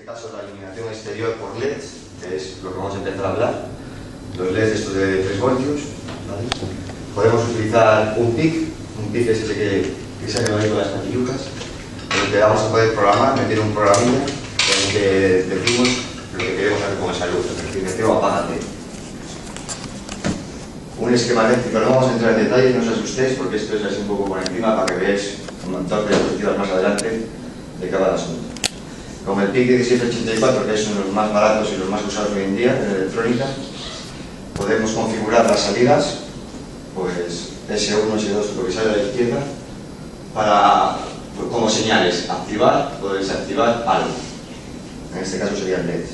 este caso la iluminación exterior por LEDs, que es lo que vamos a empezar a hablar. Los LEDs estos de 3 voltios, ¿vale? Podemos utilizar un PIC es ese que se ha quedado ahí con las patillucas, en el que vamos a poder programar, meter un programilla en el que decimos lo que queremos hacer con esa luz. Es decir, decimos apágate. Un esquema eléctrico, no vamos a entrar en detalles, no os asustéis, porque esto es así un poco por encima para que veáis un montón de diapositivas más adelante de cada asunto. Como el PIC 1784, que es uno de los más baratos y los más usados hoy en día en electrónica, podemos configurar las salidas, pues S1, S2, lo que sale a la izquierda, para, pues, como señales, activar o desactivar algo. En este caso serían LEDs.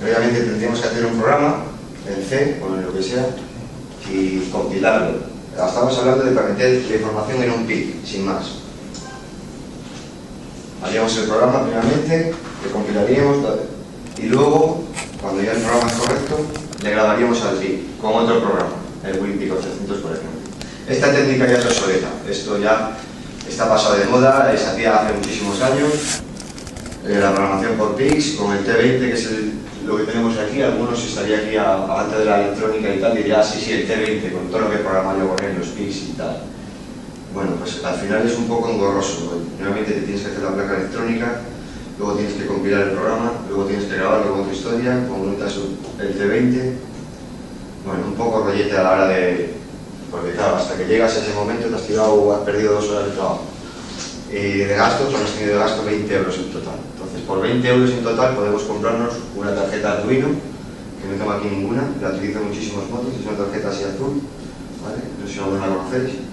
Obviamente tendríamos que hacer un programa en C o en lo que sea y compilarlo. Estamos hablando de para meter la información en un PIC, sin más. Haríamos el programa primeramente, le compilaríamos y luego, cuando ya el programa es correcto, le grabaríamos al PIC con otro programa, el WinPIC 800 por ejemplo. Esta técnica ya es obsoleta, esto ya está pasado de moda, se hacía hace muchísimos años. La programación por PICs, con el T20, que es lo que tenemos aquí. Algunos, si estaría aquí antes de la electrónica y tal, diría, sí, el T20, con todo lo que he programado yo con él, los PICs y tal. Bueno, pues al final es un poco engorroso, ¿no? Normalmente te tienes que hacer la placa electrónica, luego tienes que compilar el programa, luego tienes que grabarlo con otra historia, como metas el T20. Bueno, un poco rollete a la hora de... porque claro, hasta que llegas a ese momento te has tirado o has perdido 2 horas de trabajo. Y de gastos, pues hemos tenido de gasto 20 euros en total. Entonces, por 20 euros en total podemos comprarnos una tarjeta Arduino, que no tengo aquí ninguna, la utilizo en muchísimos modos, es una tarjeta así azul, ¿vale? No sé si alguna la conocéis.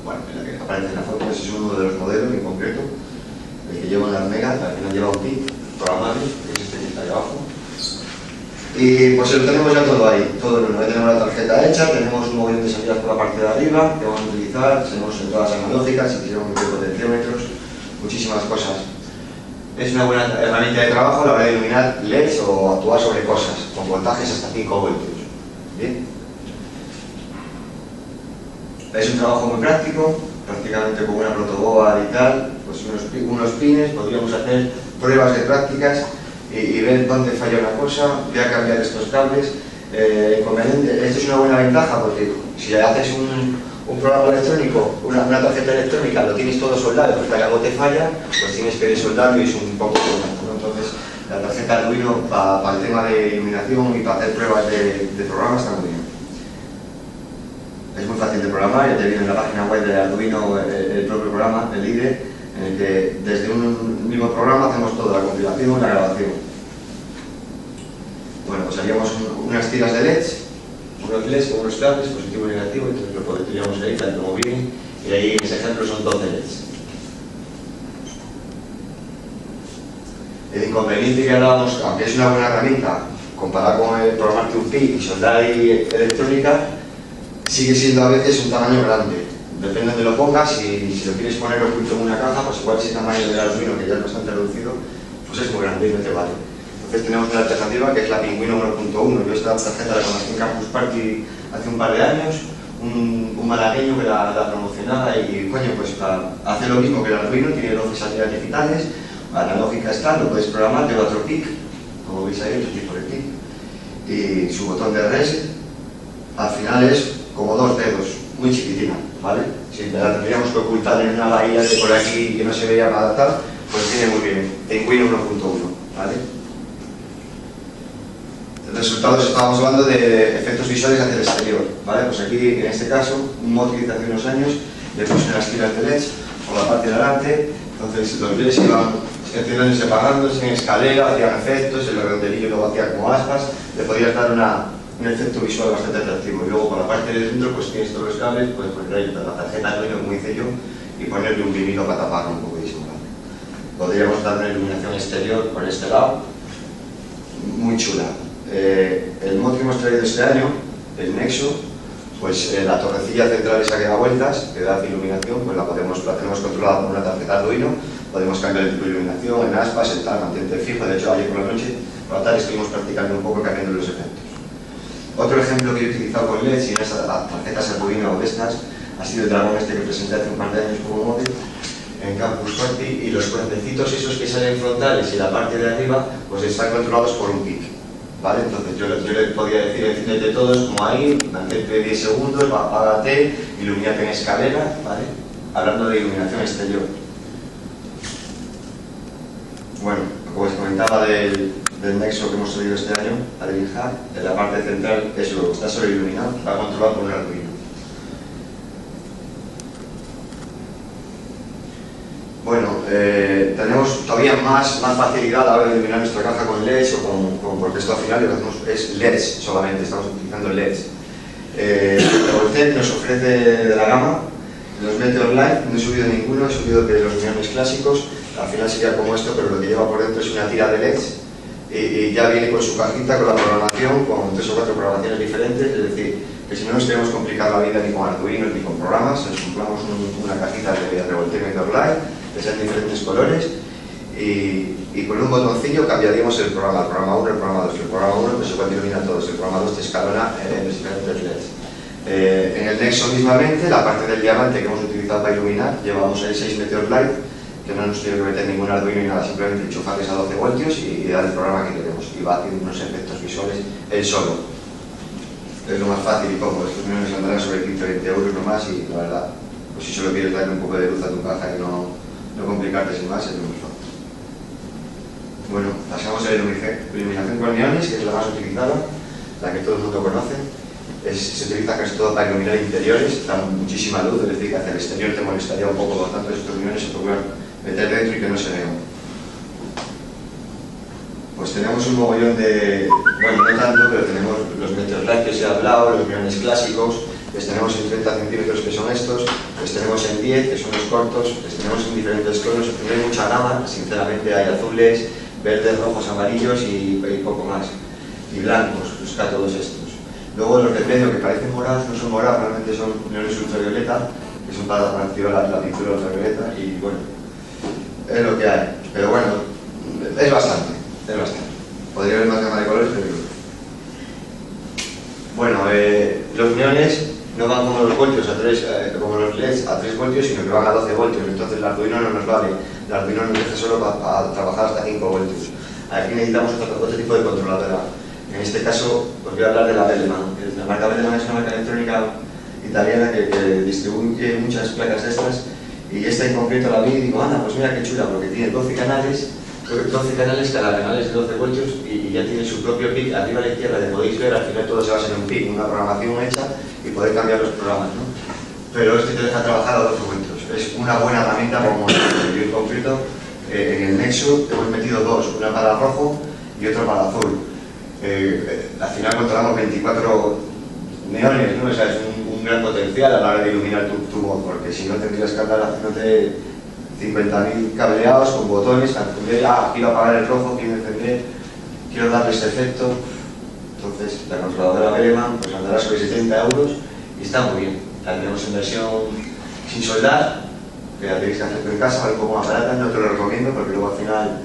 Bueno, en la que aparece en la foto, ese es uno de los modelos en concreto, el que lleva las megas, al final lleva un PIC programable, que es este que está ahí abajo. Y pues lo tenemos ya todo ahí, todo en uno. Ya tenemos la tarjeta hecha, tenemos un mogollón de salidas por la parte de arriba que vamos a utilizar, tenemos entradas analógicas, si quisiéramos meter potenciómetros, muchísimas cosas. Es una buena herramienta de trabajo a la hora de iluminar LEDs o actuar sobre cosas, con voltajes hasta 5 voltios. ¿Bien? Es un trabajo muy práctico, prácticamente con una protoboard y tal, pues unos pines, podríamos hacer pruebas de prácticas y ver dónde falla una cosa, voy a cambiar estos cables. Esto es una buena ventaja porque si haces un programa electrónico, una tarjeta electrónica, lo tienes todo soldado, porque algo te falla, pues tienes que desoldarlo y es un poco coñazo, ¿no? Entonces, la tarjeta Arduino para el tema de iluminación y para hacer pruebas de programas está muy bien. Es muy fácil de programar, ya te viene en la página web de Arduino el propio programa, el IDE, en el que desde un mismo programa hacemos toda la compilación y la grabación. Bueno, pues haríamos unas tiras de LEDs, unos LEDs con unos cables, positivo y negativo, entonces lo podríamos ahí tal como viene, y ahí en ese ejemplo son 12 LEDs. El inconveniente que hablábamos, aunque es una buena herramienta, comparado con el programarte un PIC y soldar ahí electrónica, sigue siendo a veces un tamaño grande. Depende de donde lo pongas, si lo quieres poner oculto en una caja, pues igual ese tamaño del Arduino, que ya es bastante reducido, pues es muy grande y no te vale. Entonces tenemos una alternativa que es la Pingüino 1.1. Yo esta tarjeta la conocí en Campus Party hace un par de años, un malagueño que la promocionaba y coño, pues hace lo mismo que el Arduino, tiene 12 salidas digitales, analógica está, lo puedes programar, lleva otro PIC, como veis ahí, otro tipo de PIC, y su botón de reset, al final es como 2 dedos, muy chiquitina, ¿vale? Si la tendríamos que ocultar en una bahía de por aquí que no se veía nada tal, pues viene muy bien, Pingüino 1.1, ¿vale? El resultado, estábamos hablando de efectos visuales hacia el exterior, ¿vale? Pues aquí, en este caso, un mod que hice hace unos años, le puse unas tiras de LEDs por la parte de delante, entonces los LEDs iban encendiendo y separándose en escalera, hacían efectos, el redondelillo luego hacía como aspas, le podías dar un efecto visual bastante atractivo. Y luego por la parte de dentro pues tienes todos los cables, puedes poner ahí la tarjeta Arduino como hice yo y ponerle un vinilo para taparlo un poco y disimular. Podríamos dar una iluminación exterior por este lado, muy chula. El mod que hemos traído este año, el Nexo, pues la torrecilla central esa que da vueltas, que da iluminación, pues la tenemos controlada por una tarjeta Arduino, podemos cambiar el tipo de iluminación, en aspas, en tal, mantente fijo. De hecho ayer por la noche, por la tarde estuvimos practicando un poco cambiando los efectos. Otro ejemplo que he utilizado con LEDs y en esas tarjetas Arduino o de estas ha sido el dragón este que presenté hace un par de años como móvil. en Campus Party, y los puentecitos esos que salen frontales y la parte de arriba pues están controlados por un PIC, ¿vale? Entonces yo le podía decir enciéndete todos como ahí, mantente 10 segundos, apágate, ilumínate en escalera, ¿vale? Hablando de iluminación exterior. Bueno, como os comentaba del nexo que hemos subido este año, Adrien Hub, en la parte central eso está solo iluminado, está controlado por un Arduino. Bueno, tenemos todavía más facilidad a la hora de iluminar nuestra caja con LEDs porque esto al final lo hacemos es LEDs solamente, estamos utilizando LEDs. Revoltec nos ofrece de la gama los Meteor Light, no he subido ninguno, he subido de los miones clásicos, al final sería como esto, pero lo que lleva por dentro es una tira de LEDs y ya viene con su cajita, con la programación, con 3 o 4 programaciones diferentes, es decir, que si no nos queremos complicar la vida ni con Arduino ni con programas, nos compramos una cajita de Revoltec Meteor Light, que sean diferentes colores, y con un botoncillo cambiaríamos el programa 1, el programa 2. El programa 1 pues, se puede iluminar todos, el programa 2 te escalona en los diferentes LEDs. En el Nexo mismamente, la parte del diamante que hemos utilizado para iluminar, llevamos ahí 6 Meteor Light, que no nos tiene que meter ningún Arduino ni nada, simplemente enchufarles a 12 voltios y dar el programa que queremos, y va haciendo unos efectos visuales él solo. Es lo más fácil y cómodo, estos millones andarán sobre 15-20 euros nomás, y la verdad, pues si solo quieres darle un poco de luz a tu caja y no complicarte sin más, es lo más fácil. Bueno, pasamos a la iluminación con neones, que es la más utilizada, la que todo el mundo conoce. Se utiliza casi todo para iluminar interiores, da muchísima luz, es decir, que hacia el exterior te molestaría un poco, por lo tanto estos neones se pueden meter dentro y que no se vean. Pues tenemos un mogollón de... bueno, no tanto, pero tenemos los Meteor Light que os he hablado, los neones clásicos, les tenemos en 30 centímetros que son estos, les tenemos en 10 que son los cortos, les tenemos en diferentes colores, no hay mucha gama, sinceramente hay azules, verdes, rojos, amarillos y poco más, y blancos, busca todos estos. Luego los de medio que parecen morados, no son morados, realmente son neones ultravioleta, que son para activar la pintura ultravioleta, y bueno, es lo que hay, pero bueno, es bastante. Podría haber más gama de colores, pero bueno, los neones no van como los voltios como los LEDs a 3 voltios, sino que van a 12 voltios, entonces el Arduino no nos vale, el Arduino nos deja solo para trabajar hasta 5 voltios. Aquí necesitamos otro tipo de controladora. En este caso, os voy a hablar de la Bellman. La marca Bellman es una marca electrónica italiana que distribuye muchas placas de estas, y esta en concreto la vi y digo, anda, pues mira qué chula, porque tiene 12 canales, cada canal es de 12 voltios y ya tiene su propio PIC. Arriba a la izquierda, le podéis ver, al final todo se basa en un PIC, una programación hecha, y poder cambiar los programas, ¿no? Pero este te deja trabajar a 12 voltios. Es una buena herramienta como yo en concreto. En el Nexo hemos metido 2, una para rojo y otra para azul. Al final controlamos 24 neones, ¿no? O sea, es un gran potencial a la hora de iluminar tu voz, porque si no tendrías que andar haciéndote 50.000 cableados con botones, quiero apagar el rojo, quiero encender, quiero darle este efecto. Entonces la controladora Bellman pues andará sobre 70 euros y está muy bien. La tenemos en versión sin soldar, que la tenéis que hacer en casa, vale un poco más barata, no te lo recomiendo porque luego al final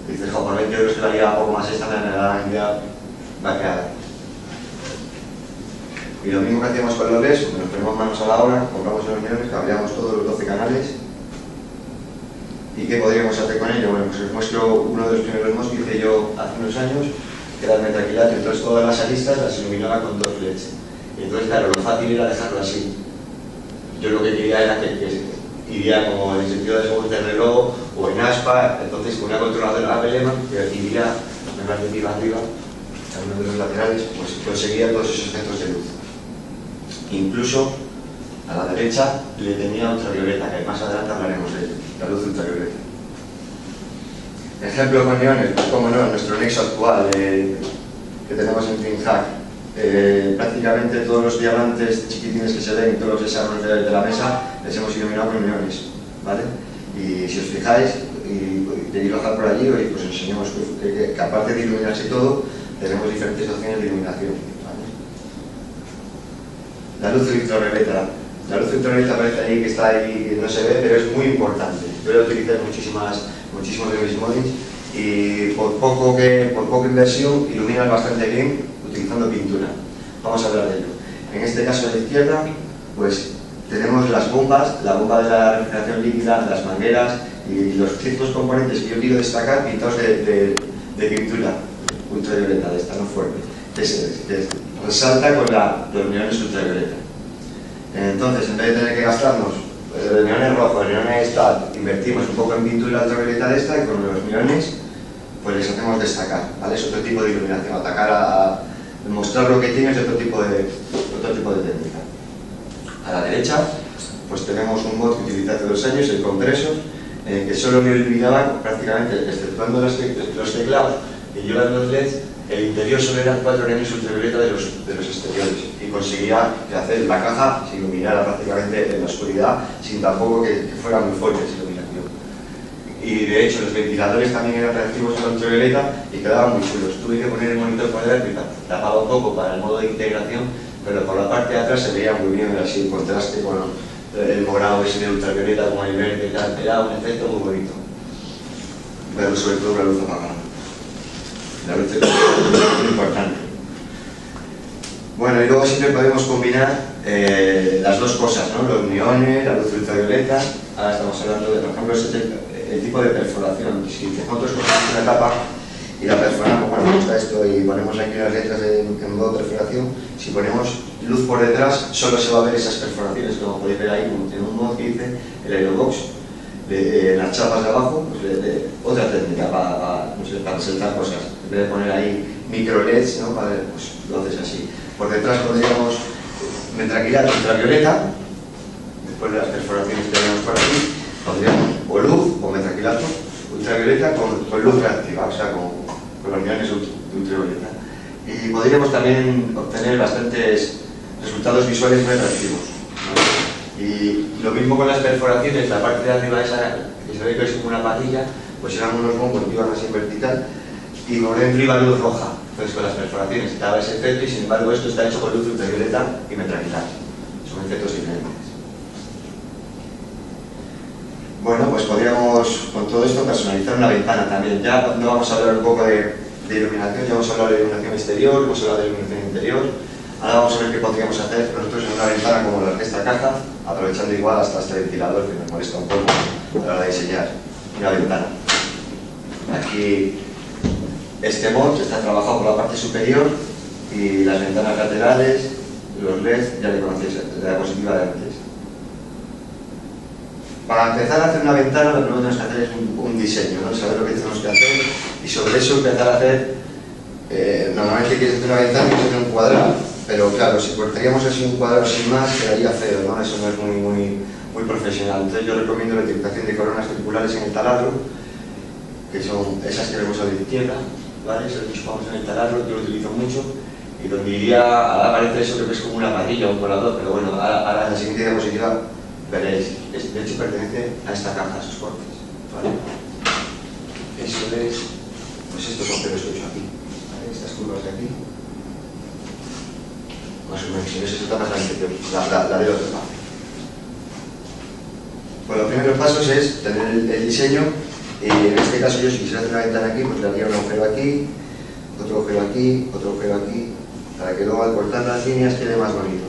dices, jo, por 20 euros que valía un poco más esta, me da la idea vaqueada. Y lo mismo que hacíamos con los LEDs, nos ponemos manos a la obra, compramos los neones, cableamos todos los 12 canales. ¿Y qué podríamos hacer con ello? Bueno, pues os muestro uno de los primeros MOS que hice yo hace unos años, que era el metacrilato. Entonces todas las aristas las iluminaba con 2 LEDs. Y entonces, claro, lo fácil era dejarlo así. Yo lo que quería era que iría como en el sentido de segundos del reloj o en aspa, entonces con una controladora Bellman que iría en perspectiva arriba, a uno de los laterales, pues conseguía todos esos efectos de luz. Incluso a la derecha le tenía ultravioleta, que más adelante hablaremos de ello, la luz ultravioleta. Ejemplo con neones, pues como no, nuestro Nexo actual que tenemos en DreamHack, prácticamente todos los diamantes chiquitines que se ven, todos los desarrollos de la mesa, les hemos iluminado con neones, ¿vale? Y si os fijáis, y queréis bajar por allí, pues os enseñamos que aparte de iluminarse todo, tenemos diferentes opciones de iluminación, ¿vale? La luz ultravioleta. La luz ultravioleta parece ahí que está ahí, que no se ve, pero es muy importante. Yo lo utilicé en muchísimos de mis mods y por poca inversión iluminan bastante bien utilizando pintura. Vamos a hablar de ello. En este caso a la izquierda, pues tenemos las bombas, la bomba de la refrigeración líquida, las mangueras y los ciertos componentes que yo quiero destacar pintados de pintura ultravioleta, de esta no fuerte, que resalta con los neones ultravioleta. Entonces, en vez de tener que gastarnos los neones rojos, neones tal, invertimos un poco en pintura ultravioleta de esta y con los neones pues les hacemos destacar, ¿vale? Es otro tipo de iluminación, atacar a mostrar lo que tiene es otro tipo de técnica. A la derecha pues tenemos un mod que utilicé hace 2 años, el compresor, que solo me iluminaba prácticamente, exceptuando los teclados y yo los LEDs, el interior solo eran 4 neones ultravioleta de los exteriores y conseguía hacer la caja se iluminara prácticamente en la oscuridad sin tampoco que fuera muy fuerte esa iluminación. Y de hecho los ventiladores también eran reactivos a la ultravioleta y quedaban muy chulos. Tuve que poner el monitor por delante y tapaba un poco para el modo de integración, pero por la parte de atrás se veía muy bien así, en contraste con el morado ese de ultravioleta como el verde y tal. Era un efecto muy bonito. Pero sobre todo la luz apagada. La luz es muy importante. Bueno, y luego siempre podemos combinar las dos cosas, ¿no? Los neones, la luz ultravioleta. Ahora estamos hablando de, por ejemplo, el tipo de perforación. Si nosotros cogemos una capa y la perforamos, bueno, me gusta esto y ponemos aquí las letras en modo perforación, si ponemos luz por detrás, solo se va a ver esas perforaciones, como podéis ver ahí en un modo que dice el Aerobox. En las chapas de abajo, pues, otra técnica para resaltar cosas. En vez de poner ahí micro LEDs, ¿no? Pues lo haces así. Por detrás podríamos metraquilato ultravioleta, después de las perforaciones que tenemos por aquí, pondríamos o luz o metraquilato ultravioleta con luz reactiva, o sea, con los neones ultravioleta. Y podríamos también obtener bastantes resultados visuales muy atractivos, ¿no? Y lo mismo con las perforaciones, la parte de arriba esa, que se ve que es como una patilla, pues eran unos bombos que iban así en vertical y por dentro iba luz roja. Entonces con las perforaciones daba ese efecto y sin embargo esto está hecho con luz ultravioleta y metraquilato. Son efectos diferentes. Bueno, pues podríamos con todo esto personalizar una ventana también. Ya no vamos a hablar un poco de iluminación, ya vamos a hablar de iluminación exterior, vamos a hablar de iluminación interior. Ahora vamos a ver qué podríamos hacer nosotros en una ventana como la de esta caja, aprovechando igual hasta este ventilador que nos molesta un poco a la hora de diseñar una ventana. Aquí este mod está trabajado por la parte superior y las ventanas laterales, los LEDs, ya le conocéis de la diapositiva de antes. Para empezar a hacer una ventana lo primero que tenemos que hacer es un diseño, ¿no? Saber lo que tenemos que hacer y sobre eso empezar a hacer, normalmente quieres hacer una ventana y quieres hacer un cuadrado, pero claro, si cortaríamos así un cuadrado sin más quedaría feo, ¿no? Eso no es muy profesional. Entonces yo recomiendo la utilización de coronas circulares en el taladro, que son esas que vemos a la izquierda, ¿vale? Esas que chupamos en el taladro, yo lo utilizo mucho, y donde iría, ahora parece eso que es como una parrilla o un colador, pero bueno, ahora en la siguiente diapositiva veréis, de hecho pertenece a esta caja, a esos cortes, ¿vale? Eso es, pues estos son pelos que he hecho aquí, ¿vale? Estas curvas de aquí, más o menos, si no es exactamente la de otro lado. Pues los primeros pasos es tener el diseño, y en este caso yo si quisiera hacer una ventana aquí, pues le haría un agujero aquí, otro agujero aquí, otro agujero aquí, para que luego al cortar las líneas quede más bonito.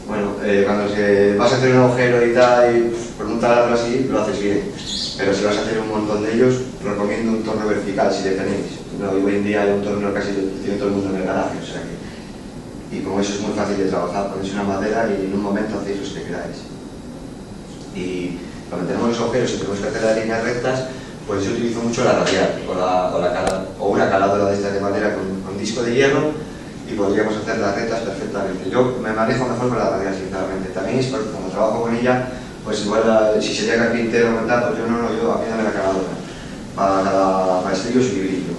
Bueno, cuando vas a hacer un agujero y tal, y con un taladro así, lo haces bien. Pero si vas a hacer un montón de ellos, recomiendo un torno vertical si le tenéis. No, hoy en día hay un torno casi tiene todo el mundo en el garaje, o sea que... Y como eso es muy fácil de trabajar, ponéis una madera y en un momento hacéis los que queráis. Y cuando tenemos los agujeros y tenemos que hacer las líneas rectas, pues yo utilizo mucho la radial o una caladora de estas de madera con disco de hierro y podríamos hacer las rectas perfectamente. Yo me manejo mejor con la radial, sinceramente. También es porque como trabajo con ella, pues igual si sería carpintero o tal, pues yo a mí dame la caladora para cada maestrillo su librillo.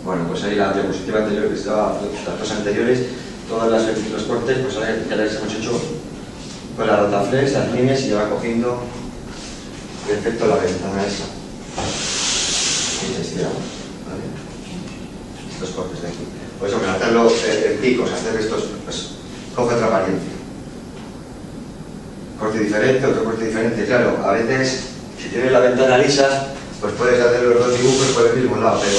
Bueno, pues ahí la diapositiva anterior que estaba, las dos anteriores, todos los cortes, pues ahora ya les hemos hecho con la rotaflex, las líneas y ya va cogiendo perfecto la ventana esa. Y se estiramos, ¿vale? Estos cortes de aquí. Pues eso, hacerlo en picos, hacer estos, pues coge otra apariencia. Corte diferente, otro corte diferente, claro, a veces si tienes la ventana lisa, pues puedes hacer los dos dibujos por el mismo lado, pero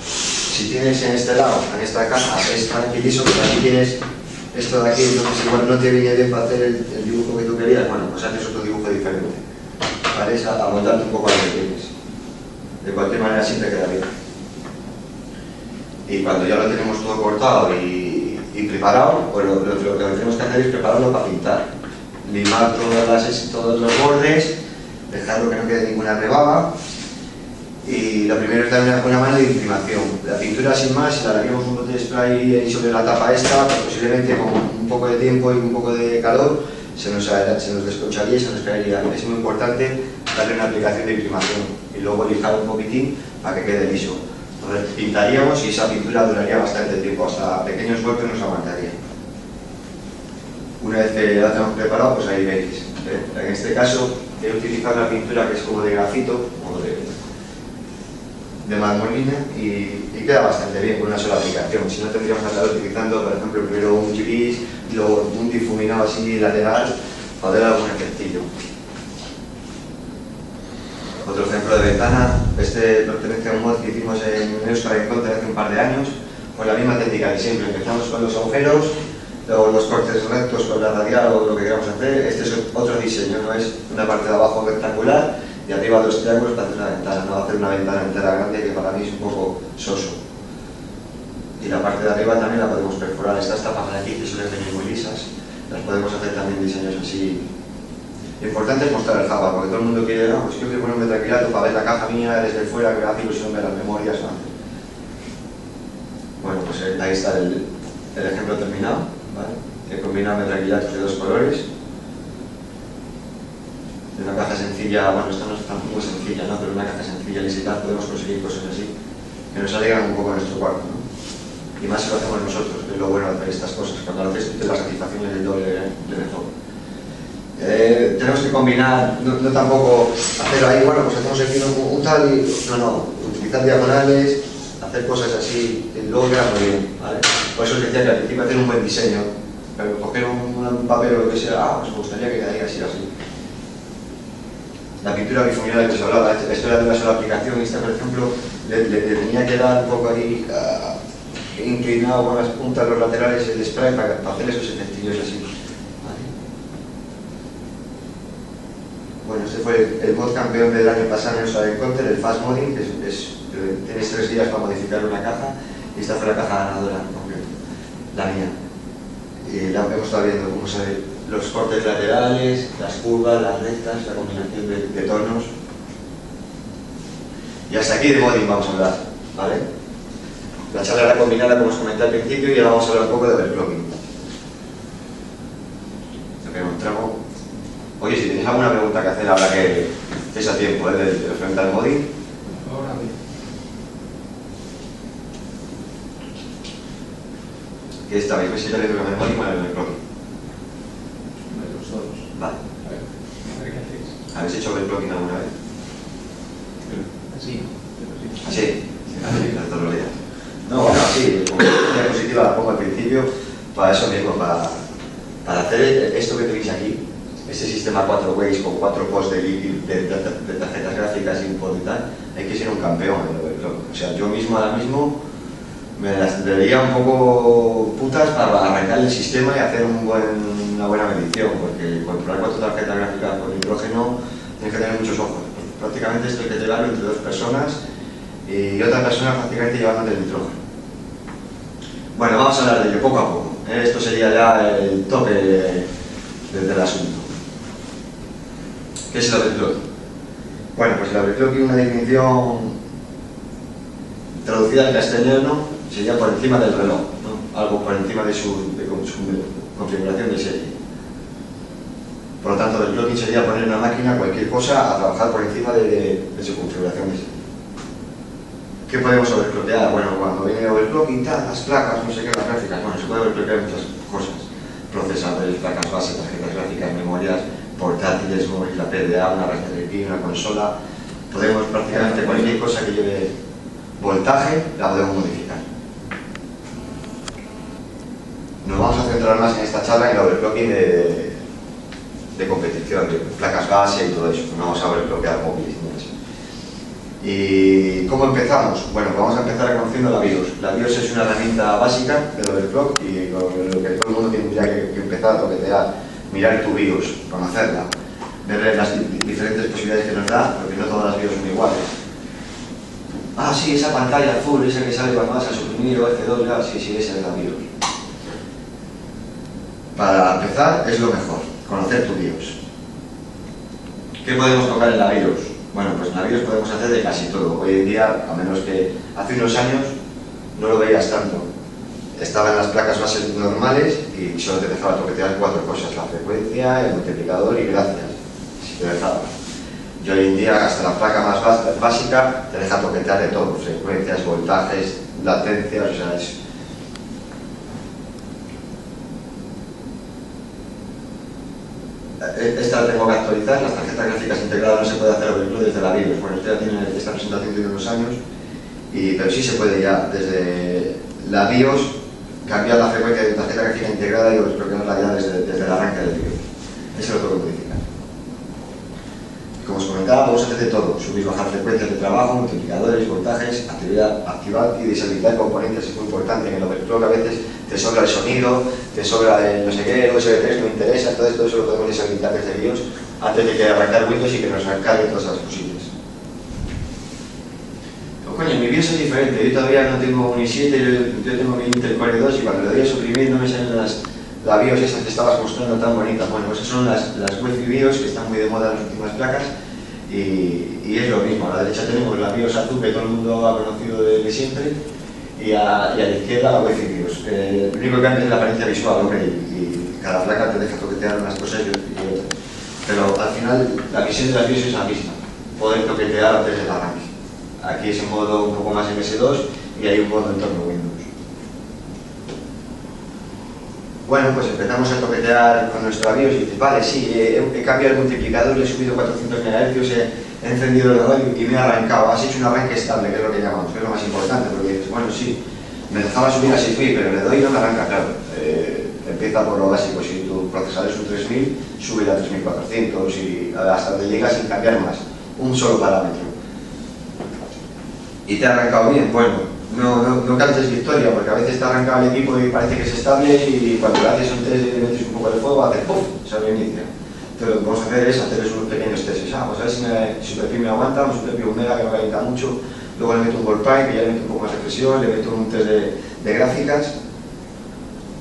si tienes en este lado, en esta caja, es tan liso que aquí tienes esto de aquí, entonces igual no te viene bien para hacer el dibujo que tú querías, bueno, pues haces otro dibujo diferente, ¿vale? Es a montarte un poco a lo que tienes. De cualquier manera siempre queda bien. Y cuando ya lo tenemos todo cortado y preparado, pues lo que tenemos que hacer es prepararlo para pintar. Limar todos los bordes, dejarlo que no quede ninguna rebaba. Y lo primero es dar una mano de imprimación. La pintura sin más, si la daríamos un bote de spray ahí sobre la tapa esta, pues posiblemente con un poco de tiempo y un poco de calor se nos desconcharía y se nos caería. Es muy importante darle una aplicación de imprimación y luego lijar un poquitín para que quede liso. Entonces pintaríamos y esa pintura duraría bastante tiempo, hasta pequeños golpes nos aguantaría. Una vez que ya la tenemos preparado, pues ahí veis. En este caso he utilizado una pintura que es como de grafito, como de marmolina y queda bastante bien con una sola aplicación. Si no, tendríamos que estar utilizando, por ejemplo, primero un gris y luego un difuminado así lateral para dar algún efectillo. Otro ejemplo de ventana, este pertenece a un mod que hicimos en Euskal Encounter hace un par de años, con la misma técnica de siempre. Empezamos con los agujeros, luego los cortes rectos con la radial o lo que queramos hacer. Este es otro diseño, no es una parte de abajo rectangular y arriba dos triángulos para hacer una ventana. No va a hacer una ventana entera grande que para mí es un poco soso. Y la parte de arriba también la podemos perforar. Estas tapas de aquí que suelen venir muy lisas, las podemos hacer también diseños así. Lo importante es mostrar el Java, porque todo el mundo quiere, no, pues yo quiero ponerme tranquilato para ver la caja mía desde fuera, que hace ilusión ver las memorias. ¿No? Bueno, pues ahí está el ejemplo terminado, ¿vale? He combinado metraquilatos de dos colores. De una caja sencilla, bueno, esta no es tan muy sencilla, ¿no? Pero una caja sencilla y tal podemos conseguir cosas así, que nos alegran un poco a nuestro cuarto, ¿no? Y más si lo hacemos nosotros, que es lo bueno de hacer estas cosas, cuando lo haces tú, la satisfacción es el doble de mejor. Tenemos que combinar, no tampoco hacer ahí, bueno, pues hacemos aquí un tal y... No, utilizar diagonales, hacer cosas así, que luego queda muy bien, ¿vale? Por eso os decía que al principio hacer un buen diseño, pero coger un papel o lo que sea, pues me gustaría que quedara así. La pintura bifuminada que os hablaba, esto era de una sola aplicación, y esta, por ejemplo, le tenía que dar un poco ahí inclinado con las puntas, los laterales, el spray para hacer esos efectillos así. Bueno, este fue el mod campeón del año pasado en Euskal Encounter, el Fast Modding, que tienes 3 días para modificar una caja, y esta fue la caja ganadora en concreto, la mía. Y la hemos estado viendo cómo se ven los cortes laterales, las curvas, las rectas, la combinación de tonos. Y hasta aquí de modding vamos a hablar, ¿vale? La charla era combinada, como os comenté al principio, y ahora vamos a hablar un poco de overclocking. Lo que encontramos. Oye, si tenéis alguna pregunta que hacer ahora que es a tiempo, de frente al modding. Ahora bien. ¿Qué estabais? ¿Veis si tenéis el modding o el overclocking? Los dos. Vale. A ver qué hacéis. ¿Habéis hecho overclocking alguna vez? Así, pero sí. ¿Así? Así, todos los días. No, bueno, sí, como diapositiva la pongo al principio, para eso mismo, para hacer esto que tenéis aquí. Ese sistema 4 ways con 4 posts de tarjetas gráficas, input y tal, hay que ser un campeón en el overclock. O sea, yo mismo ahora mismo me las vería un poco putas para arrancar el sistema y hacer una buena medición, porque controlar 4 tarjetas gráficas con nitrógeno tienes que tener muchos ojos. Prácticamente esto hay que llevarlo entre 2 personas y otra persona prácticamente llevándote el nitrógeno. Bueno, vamos a hablar de ello poco a poco. Esto sería ya el toque del asunto. ¿Qué es el overclocking? Bueno, pues el overclocking, una definición traducida al castellano, sería por encima del reloj, ¿no? Algo por encima de su configuración de serie. Por lo tanto, el overclocking sería poner una máquina, cualquier cosa, a trabajar por encima de su configuración de serie. ¿Qué podemos overclockear? Bueno, cuando viene overclocking, las placas, no sé qué, las gráficas, bueno, se puede overclockear muchas cosas. Procesadores, placas base, tarjetas gráficas, memorias, portátiles, móviles, la PDA, una Raspberry Pi, una consola. Podemos prácticamente cualquier cosa que lleve voltaje, la podemos modificar. Nos vamos a centrar más en esta charla en el overclocking de competición, de placas base y todo eso. No vamos a overclockear móviles ni eso. ¿Y cómo empezamos? Bueno, pues vamos a empezar conociendo la BIOS. La BIOS es una herramienta básica del overclock y lo que todo el mundo tiene tendría que empezar a toquetear, mirar tu BIOS, conocerla, ver las diferentes posibilidades que nos da, porque no todas las BIOS son iguales. Ah, sí, esa pantalla azul, esa que sale cuando vas a suprimir o F2, ya, sí, esa es la BIOS. Para empezar, es lo mejor, conocer tu BIOS. ¿Qué podemos tocar en la BIOS? Bueno, pues en la BIOS podemos hacer de casi todo. Hoy en día, a menos que hace unos años, no lo veías tanto. Estaban las placas base normales y solo te dejaba toquetear 4 cosas: la frecuencia, el multiplicador y gracias, si te dejaba. Y hoy en día, hasta la placa más básica te deja toquetear de todo: frecuencias, voltajes, latencias, o sea, es... Esta la tengo que actualizar. Las tarjetas gráficas integradas no se puede hacer overclock desde la BIOS. Bueno, usted ya tiene esta presentación de unos años, pero sí se puede ya desde la BIOS cambiar la frecuencia de tarjeta gráfica integrada y desbloquearla ya desde el arranque del BIOS. Eso lo tengo que modificar. Como os comentaba, podemos hacer de todo: subir, bajar frecuencias de trabajo, multiplicadores, voltajes, activar y deshabilitar componentes. Es muy importante. En el overclock a veces te sobra el sonido, te sobra el no sé qué, el USB 3 no interesa. Todo esto lo podemos deshabilitar desde BIOS antes de que arrancar Windows y que nos cargue todas las posibles. Pero, coño, mi BIOS es diferente. Yo todavía no tengo un i7, yo tengo mi Intel Core 2 y cuando le doy a suprimir no me salen la BIOS esas que estabas mostrando tan bonitas. Bueno, esas son las Wi-Fi BIOS que están muy de moda en las últimas placas y es lo mismo. A la derecha tenemos la BIOS azul que todo el mundo ha conocido desde siempre y a la izquierda la Wi-Fi BIOS. El único que cambia es la apariencia visual, hombre, y cada placa te deja toquetear unas cosas y otras. Pero al final la visión de la BIOS es la misma: poder toquetear antes del arranque. Aquí es en modo un poco más MS2 y hay un modo entorno Windows. Bueno, pues empezamos a toquetear con nuestra BIOS y dices, vale, sí, he cambiado el multiplicador, le he subido 400 MHz, he encendido el ordenador y me ha arrancado. Has hecho un arranque estable, que es lo que llamamos, que es lo más importante, porque dices, bueno, sí, me dejaba subir a 6000, pero le doy y no me arranca, claro. Empieza por lo básico: si tu procesador es un 3000, sube a 3400 y hasta donde llegas sin cambiar más, un solo parámetro. ¿Y te ha arrancado bien? Bueno, no cantes victoria, porque a veces te arranca el equipo y parece que es estable y cuando le haces un test y le metes un poco de fuego, hace ¡pum!, se reinicia. Entonces lo que vamos a hacer es hacer unos pequeños tests. Pues a ver si SuperPi me aguanta, un SuperPi 1 mega que no calienta mucho, luego le meto un Volpine que ya le meto un poco más de presión, le meto un test de gráficas.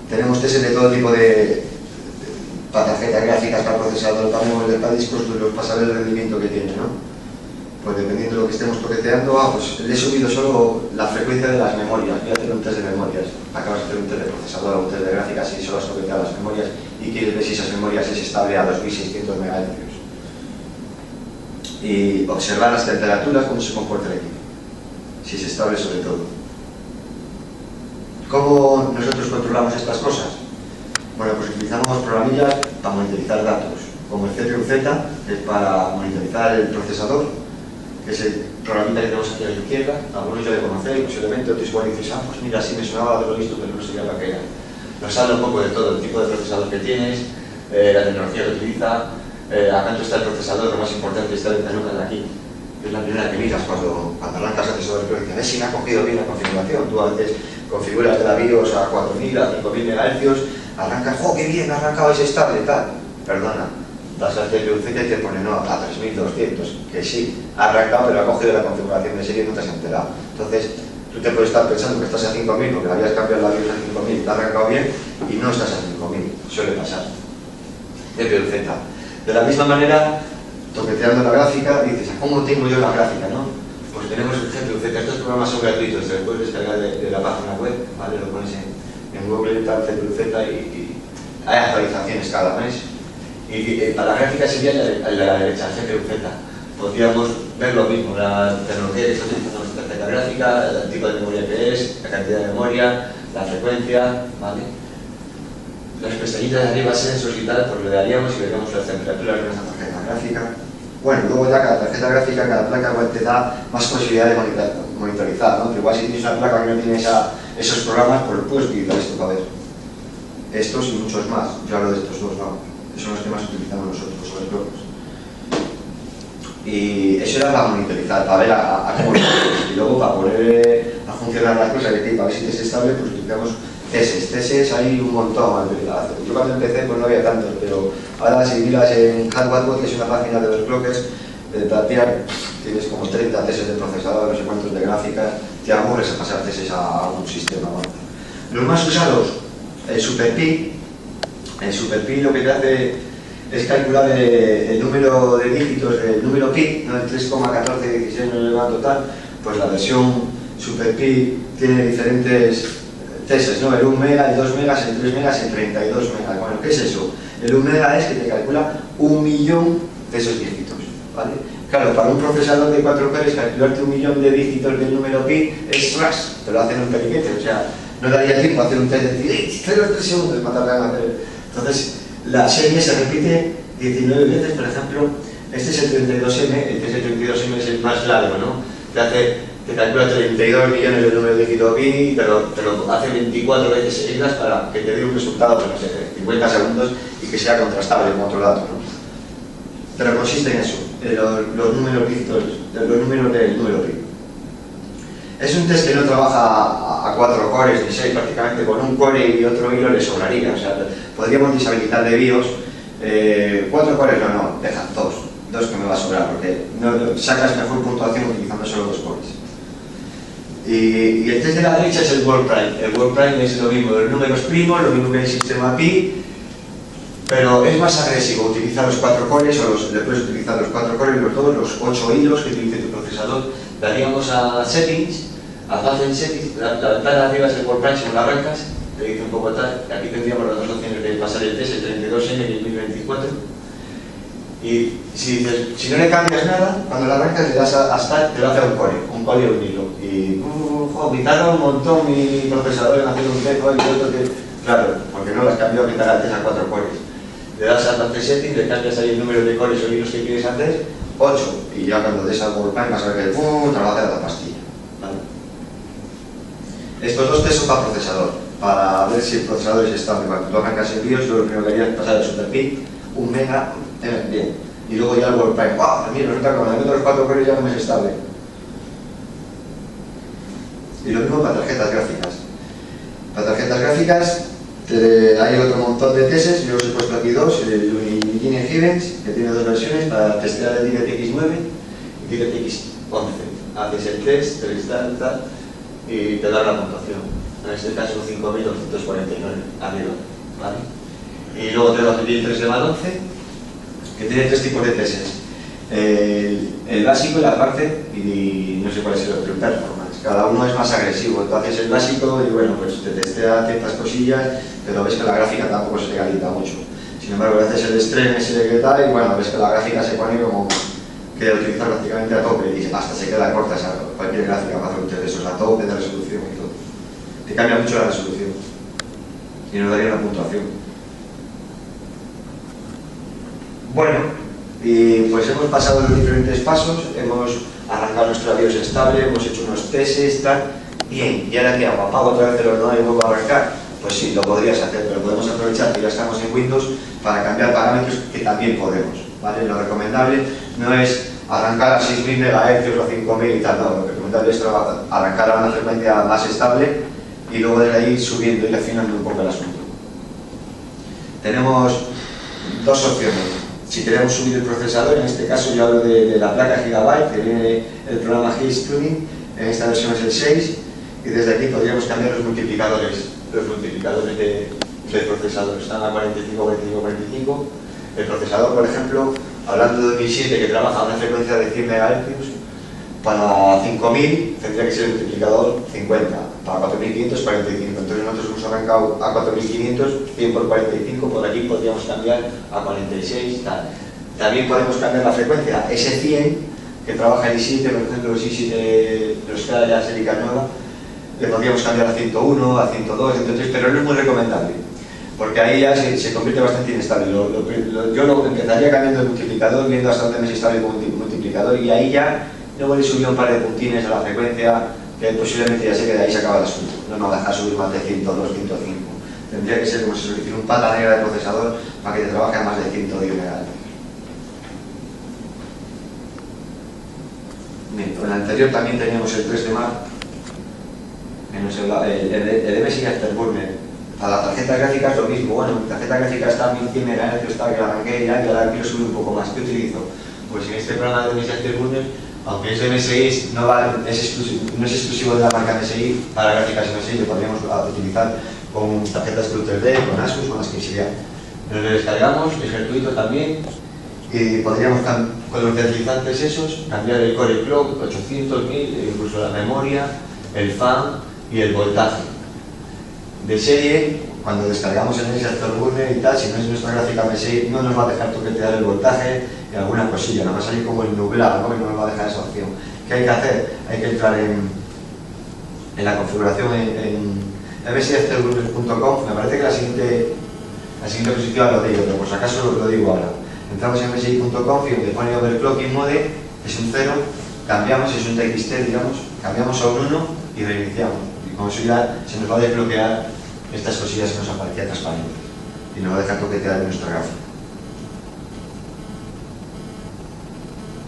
Tenemos testes de todo tipo para tarjetas gráficas, para procesador, para discos duros, para saber el rendimiento que tiene, ¿no? Pues dependiendo de lo que estemos toqueteando, pues le he subido solo la frecuencia de las memorias. Voy a hacer un test de memorias. Acabas de hacer un test de procesador o un test de gráficas y solo has toqueteado las memorias y quieres ver si esas memorias es estable a 2600 MHz. Y observar las temperaturas, cómo se comporta el equipo, si es estable sobre todo. ¿Cómo nosotros controlamos estas cosas? Bueno, pues utilizamos programillas para monitorizar datos, como el CPU-Z, que es para monitorizar el procesador, que es el programita que tenemos aquí a la izquierda. Algunos ya le conocéis, posiblemente, otros igual dices, pues mira, sí me sonaba de lo visto, pero no sabía para qué era. Nos habla un poco de todo: el tipo de procesador que tienes, la tecnología que utiliza, a cuánto está el procesador. Lo más importante está esta ventanita de aquí, que es la primera que miras cuando arrancas el procesador, pero dices, a ver si me ha cogido bien la configuración. Tú a veces configuras de la BIOS a 4000, a 5000 MHz, arrancas, ¡oh, qué bien, ha arrancado, es estable, tal! Perdona, das al CPU-Z y te pone no, a 3200, que sí, ha arrancado, pero ha cogido la configuración de serie y no te has enterado. Entonces, tú te puedes estar pensando que estás a 5000 porque habías cambiado la BIOS a 5000 y te ha arrancado bien, y no estás a 5000, suele pasar. CPU-Z. De la misma manera, toqueteando la gráfica, dices, ¿cómo tengo yo la gráfica, no? Pues tenemos el CPU-Z. Estos programas son gratuitos, te los puedes descargar de la página web, ¿vale? Lo pones en Google, tal, CPU-Z y hay actualizaciones cada mes. Y para la gráfica sería la derecha, CPU-Z. Podríamos ver lo mismo: la tecnología que está utilizando nuestra tarjeta gráfica, el tipo de memoria que es, la cantidad de memoria, la frecuencia, ¿vale? Las pestañitas de arriba, sensors y tal, pues le daríamos y veríamos las temperaturas de nuestra tarjeta gráfica. Bueno, luego ya cada tarjeta gráfica, cada placa igual te da más posibilidades de monitorizar, ¿no? Igual si tienes una placa que no tiene esos programas, pues puedes utilizar esto para ver. Estos y muchos más. Yo hablo de estos dos, ¿no? Son los que más utilizamos nosotros, son los bloques. Y eso era para monitorizar, para ver a cómo lo hacemos. Y luego para poner a funcionar las cosas, que para ver si es estable, pues utilizamos Teses hay un montón. Yo cuando empecé pues no había tantos, pero ahora si miras en Hardwarebot, que es una página de los bloques, tienes como 30 teses de procesador, no sé cuántos de gráfica, te aburres a pasar teses a un sistema, ¿no? Los más usados, el SuperPi. El SuperPi lo que te hace es calcular el número de dígitos del número pi, ¿no? El 3,1416 no elevado total. Pues la versión SuperPi tiene diferentes teses, ¿no? El 1 mega, el 2 megas, el 3 megas, el 32 megas. Bueno, ¿qué es eso? El 1 mega es que te calcula 1.000.000 de esos dígitos, ¿vale? Claro, para un procesador de 4 cores, calcularte 1.000.000 de dígitos del número pi es ras, te lo hacen en un periquete, o sea, no daría tiempo a hacer un test de decir, 0,3 segundos, matarla a hacer. Entonces, la serie se repite 19 veces, por ejemplo, este es el 32M, el test de 32M es el más largo, ¿no? Te calcula 32 millones de número de dígito pi, pero te lo hace 24 veces seguidas para que te dé un resultado de, no sé, 50 segundos y que sea contrastable con otro dato, ¿no? Pero consiste en eso, los números dígitos, los números del número pi. Es un test que no trabaja a 4 cores ni 6, prácticamente con un core y otro hilo le sobraría, o sea, podríamos deshabilitar de BIOS 4 cores, no, deja 2 que me va a sobrar, porque no, sacas mejor puntuación utilizando solo 2 cores. Y el test de la derecha es el World Prime. El World Prime es lo mismo, los números primos, lo mismo que el sistema pi, pero es más agresivo, utiliza los 4 cores, o le puedes utilizar los 4 cores, los 8 hilos que utilice tu procesador. Daríamos a Settings, a Advanced Settings, la ventana de arriba es el World Prime, si no la arrancas, te dice un poco tal, aquí tendríamos las dos opciones de pasar el test, el 32M y el 1024. Y si no le cambias nada, cuando la arrancas le das a Start, te lo hace un core o un hilo. Y me tarda un montón mi procesador en hacer un test y otro que... Claro, porque no las cambio que te haga el test a 4 cores. Le das a Advanced Settings, le cambias ahí el número de cores o hilos que quieres hacer, 8, y ya cuando des al World Prime vas a ver que te lo hace a la pastilla. ¿Vale? Estos dos test son para procesador, para ver si el procesador es estable. Cuando tú arrancas el BIOS, lo primero que harías es pasar el SuperPi, 1 mega, bien. Y luego ya el World Prime, ¡wow! A mí resulta que cuando meto los 4 cores ya no me es estable. Y lo mismo para tarjetas gráficas. Para tarjetas gráficas hay otro montón de tests, yo os he puesto aquí 2, el Unigine Hivens, que tiene 2 versiones para testear el DirectX 9 y DirectX 11. Haces el test, tal, y te da la puntuación. En este caso 5.249 arriba, ¿vale? Y luego tenemos el 3 de Val 11, que tiene 3 tipos de tests. El básico, el advanced y no sé cuál es el otro, performance. Cada uno es más agresivo. Tú haces el básico y bueno, pues te testea ciertas cosillas, pero ves que la gráfica tampoco se te calienta mucho. Sin embargo, haces el extreme, ese que tal, y bueno, ves que la gráfica se pone como que utilizar prácticamente a tope y hasta se queda corta cualquier gráfica para hacer un test de esos a tope de resolución y todo. Te cambia mucho la resolución y nos daría una puntuación. Bueno, y pues hemos pasado los diferentes pasos, hemos arrancado nuestro BIOS estable, hemos hecho unos tests, tal. Bien, ¿y ahora qué hago? ¿Apago otra vez el ordenador y vuelvo a arrancar? Pues sí, lo podrías hacer, pero podemos aprovechar que ya estamos en Windows para cambiar parámetros que también podemos, ¿vale? Lo recomendable no es arrancar a 6.000 MHz o a 5.000 y tal, no, lo recomendable es arrancar a una frecuencia más estable y luego de ahí ir subiendo y afinando un poco el asunto. Tenemos dos opciones. Si queremos subir el procesador, en este caso yo hablo de la placa Gigabyte, que viene el programa Haze Tuning, en esta versión es el 6, y desde aquí podríamos cambiar los multiplicadores del procesador. Están a 45, 45, 45. El procesador, por ejemplo, hablando de mi 7 que trabaja a una frecuencia de 100 MHz, para 5000 tendría que ser el multiplicador 50, para 4500 45. Entonces nosotros hemos arrancado a 4500, 100 por 45, por aquí podríamos cambiar a 46, tal. También podemos cambiar la frecuencia, ese 100 que trabaja en i7, por ejemplo los i7, los que ya Serica nueva, le podríamos cambiar a 101, a 102, entonces, pero no es muy recomendable, porque ahí ya se convierte bastante inestable. Yo lo empezaría cambiando el multiplicador, viendo hasta dónde me es estable el multiplicador, y ahí ya luego le subí un par de puntines a la frecuencia, que posiblemente ya sé que de ahí se acaba el asunto. No me va a dejar subir más de 102, 105. Tendría que ser como si se hiciera un pata negra de procesador para que te trabaje a más de 110 MHz. Bien, en el anterior también teníamos el 3 de Mar. En el MSI Afterburner. A la tarjeta gráfica es lo mismo. Bueno, mi tarjeta gráfica está a 1100 MHz, está que la arranqué ya y ahora quiero subir un poco más. ¿Qué utilizo? Pues en este programa de MSI Afterburner, aunque es de MSI, no es exclusivo de la marca MSI, para gráficas MSI lo podríamos utilizar con tarjetas True 3D, con Asus, con las que sea. Nos lo descargamos, es gratuito también, y podríamos con los deslizantes esos cambiar el core clock, 800, 1000, incluso la memoria, el fan y el voltaje. De serie, cuando descargamos el MSI Afterburner y tal, si no es nuestra gráfica MSI, no nos va a dejar toquetear el voltaje y alguna cosilla, nos va a salir como el nublado, ¿no? Y no nos va a dejar esa opción. ¿Qué hay que hacer? Hay que entrar en la configuración en msiafterburner.com. Me parece que la siguiente diapositiva lo digo, pero por si acaso lo digo ahora. Entramos en msi.com y donde pone overclocking mode es un 0, cambiamos, es un TXT, digamos, cambiamos a un 1 y reiniciamos. Y con eso ya se nos va a desbloquear estas cosillas que nos aparecían transparentes y nos va a dejar toquetear en nuestra gráfica.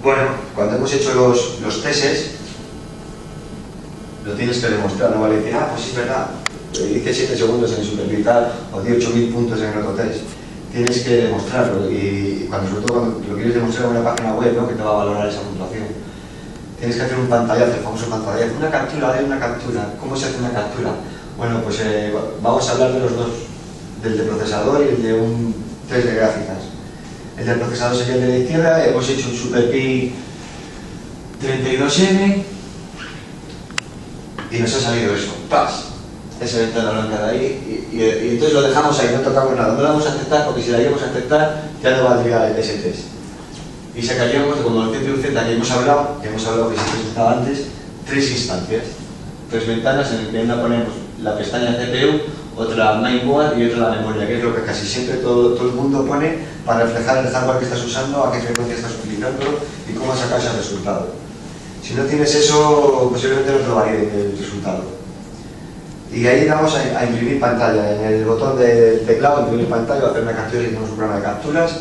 Bueno, cuando hemos hecho los tests, lo tienes que demostrar, no vale decir, pues sí es verdad, hice 7 segundos en el supervital o di 8000 puntos en el otro test. Tienes que demostrarlo y sobre todo cuando lo quieres demostrar en una página web, ¿no?, que te va a valorar esa puntuación. Tienes que hacer un pantallazo, el famoso pantallazo, una captura de una captura. ¿Cómo se hace una captura? Bueno, pues vamos a hablar de los dos, del de procesador y el de un test de gráficas. El del procesador sería el de la izquierda, hemos hecho un SuperPi 32M y nos ha salido eso, ¡pas! Esa ventana blanca de ahí y entonces lo dejamos ahí, no tocamos nada, no lo vamos a aceptar porque si la llevamos a aceptar ya no valdría ese test. Y sacaríamos como el CPUZ que hemos hablado que se presentaba antes, 3 instancias, 3 ventanas en que una ponemos la pestaña CPU, otra mainboard y otra la memoria, que es lo que casi siempre todo el mundo pone para reflejar el hardware que estás usando, a qué frecuencia estás utilizándolo y cómo sacas ese resultado. Si no tienes eso, posiblemente no te lo valide el resultado. Y ahí damos a imprimir pantalla, en el botón del teclado, imprimir pantalla, hacer una captura y hacemos un programa de capturas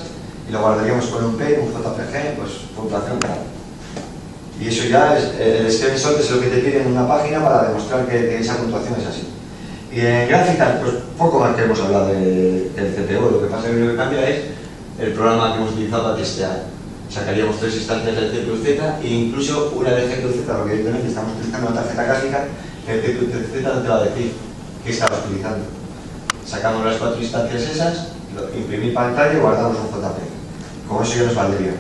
y lo guardaríamos con un P, un JPG, pues puntuación claro. Y eso ya es, el screenshot es lo que te piden en una página para demostrar que esa puntuación es así. Y en gráficas, pues poco más que hemos hablado del CPU, lo que pasa es que lo que cambia es el programa que hemos utilizado para testear. Sacaríamos 3 instancias del CPUZ e incluso una del GPUZ, porque evidentemente estamos utilizando una tarjeta gráfica, el CPUZ no te va a decir qué estabas utilizando. Sacamos las 4 instancias esas, imprimir pantalla y guardamos un JPG. Con eso ya nos valdría.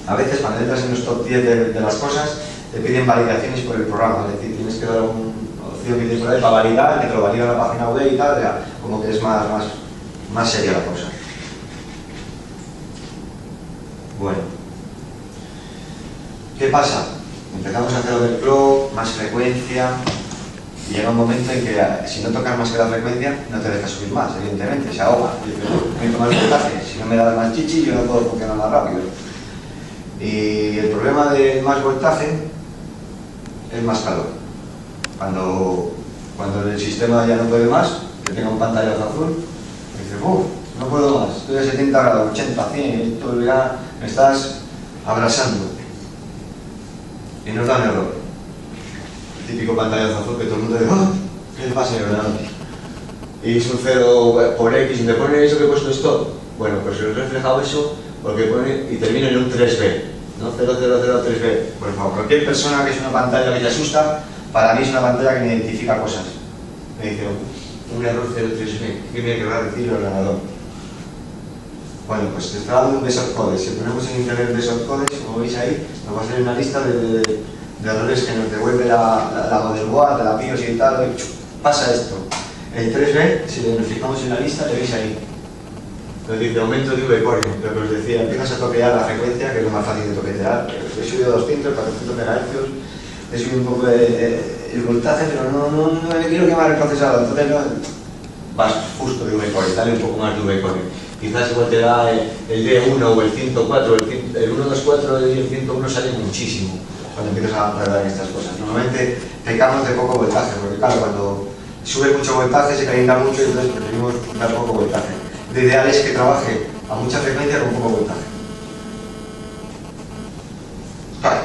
A veces cuando entras en los top 10 de las cosas, te piden validaciones por el programa, es decir, tienes que dar una opción que tienes por ahí para validar, que te lo valida la página web y tal, ya, como que es más seria la cosa. Bueno, ¿qué pasa? Empezamos a hacer overclock, más frecuencia, y llega un momento en que si no tocas más que la frecuencia, no te deja subir más, evidentemente, se ahoga. Necesito más voltaje, si no me da más chichi, yo no puedo funcionar más rápido. Y el problema de más voltaje es más calor. Cuando el sistema ya no puede más, que tenga un pantallazo azul, dice, no puedo más, estoy a 70 grados, 80, 100, esto ya me estás abrasando. Y nos da un error. El típico pantallazo azul que todo el mundo dice, ¿qué le pasa, verdad? Y es un 0 por X, y me pone eso que he puesto stop. Bueno, pues he reflejado eso porque pone y termina en un 3B, ¿no? 0003B. Por favor, cualquier persona que es una pantalla que te asusta, para mí es una pantalla que me identifica cosas. Me dice, un error 03B, ¿qué me querrá decir el ordenador? Bueno, pues te está dando un BSOD-code. Si ponemos en internet BSOD-code, como veis ahí, nos va a salir una lista de errores que nos devuelve la motherboard, la BIOS y tal, y pasa esto. El 3B, si nos fijamos en la lista, le veis ahí. Nos dice aumento de V-core, lo que os decía, empiezas a toquear la frecuencia, que es lo más fácil de toquetear. He subido 200, 400 MHz, he subido un poco el voltaje, pero no me quiero quemar el procesador, entonces no, vas justo de V-core, dale un poco más de V-core. Quizás igual te da el D1 o el 104, el 124 y el 101 sale muchísimo cuando empiezas a tratar estas cosas. Normalmente pecamos de poco voltaje, porque claro, cuando sube mucho voltaje se calienta mucho y entonces preferimos dar poco voltaje. Lo ideal es que trabaje a mucha frecuencia con poco voltaje. Vale,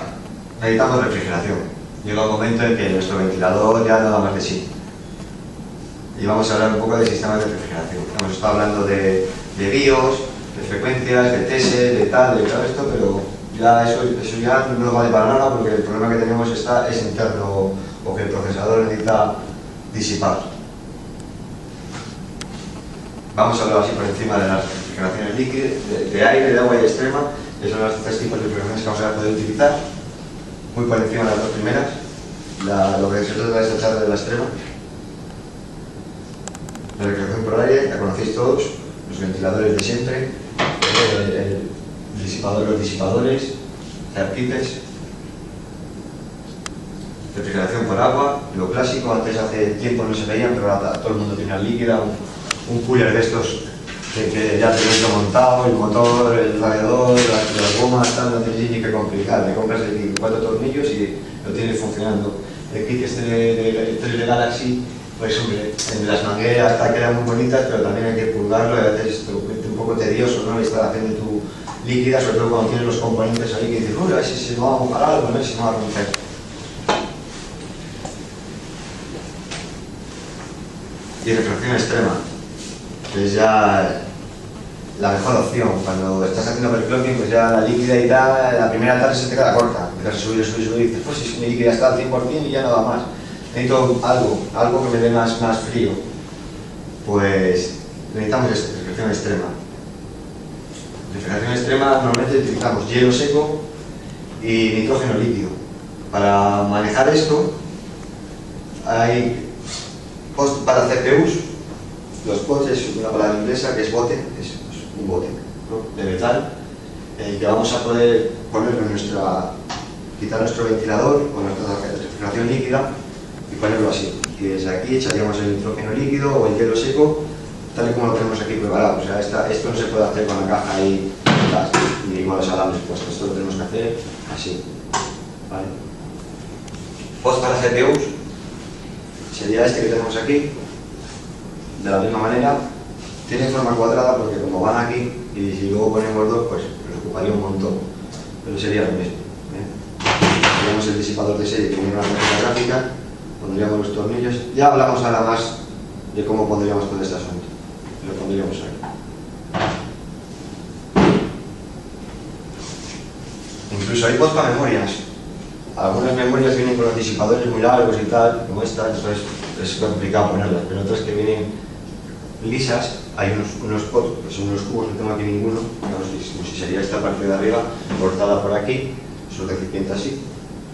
necesitamos refrigeración. llega un momento en que nuestro ventilador ya no da más de sí. Y vamos a hablar un poco de sistemas de refrigeración. Hemos estado hablando de BIOS, de frecuencias, de TS, de tal, de todo esto, pero ya eso ya no nos vale para nada porque el problema que tenemos es interno o que el procesador necesita disipar. Vamos a hablar así por encima de las refrigeraciones líquidas, de aire, de agua y extrema, que son los tres tipos de refrigeraciones que vamos a poder utilizar. Muy por encima de las dos primeras, lo que se trata es echar de la extrema. La refrigeración por aire, la conocéis todos, los ventiladores de siempre, los disipadores, cerquites. Refrigeración por agua, lo clásico, antes hace tiempo no se veían, pero ahora todo el mundo tiene una líquida, un cooler de estos que ya tenéis lo montado, el motor, el radiador, las gomas, tal, no tenéis ni que complicar, le compras el 4 tornillos y lo tienes funcionando. El kit este de 3 de Galaxy, pues hombre, en las mangueras tal, quedan muy bonitas, pero también hay que pulgarlo y a veces es un poco tedioso, ¿no? La instalación de tu líquida, sobre todo cuando tienes los componentes ahí que dices, uy, a ver si se me va a mojar algo, a ver si me va a romper. Y refrigeración extrema, que es ya la mejor opción. Cuando estás haciendo overclocking, pues ya la líquida y tal, la primera tarde se te queda corta. Empiezas a subir y dices, pues si mi líquida está al 100% y ya no da más. Necesito algo que me dé más frío. Pues necesitamos refrigeración extrema. Refrigeración extrema normalmente utilizamos hielo seco y nitrógeno líquido. Para manejar esto hay post para CPUs. Los pots es una palabra inglesa que es bote, es un bote, ¿no?, de metal, que vamos a poder ponerlo en quitar nuestro ventilador con nuestra refrigeración líquida y ponerlo así. Y desde aquí echaríamos el nitrógeno líquido o el hielo seco, tal y como lo tenemos aquí preparado. O sea, esto no se puede hacer con la caja ahí ni con los alambres puestos, esto lo tenemos que hacer así. ¿Vale? Post para CPUs sería este que tenemos aquí. De la misma manera, tiene forma cuadrada porque como van aquí y si luego ponemos dos, pues nos ocuparía un montón, pero sería lo mismo. Tenemos el disipador de serie que viene una tarjeta gráfica, pondríamos los tornillos. Ya hablamos ahora más de cómo pondríamos todo este asunto, lo pondríamos ahí. Incluso hay pods para memorias. Algunas memorias vienen con los disipadores muy largos y tal, como esta, entonces es complicado ponerlas, pero otras que vienen lisas, hay unos pods, que son unos cubos, no tengo aquí ninguno, no sé como si sería esta parte de arriba, cortada por aquí, esos recipientes así,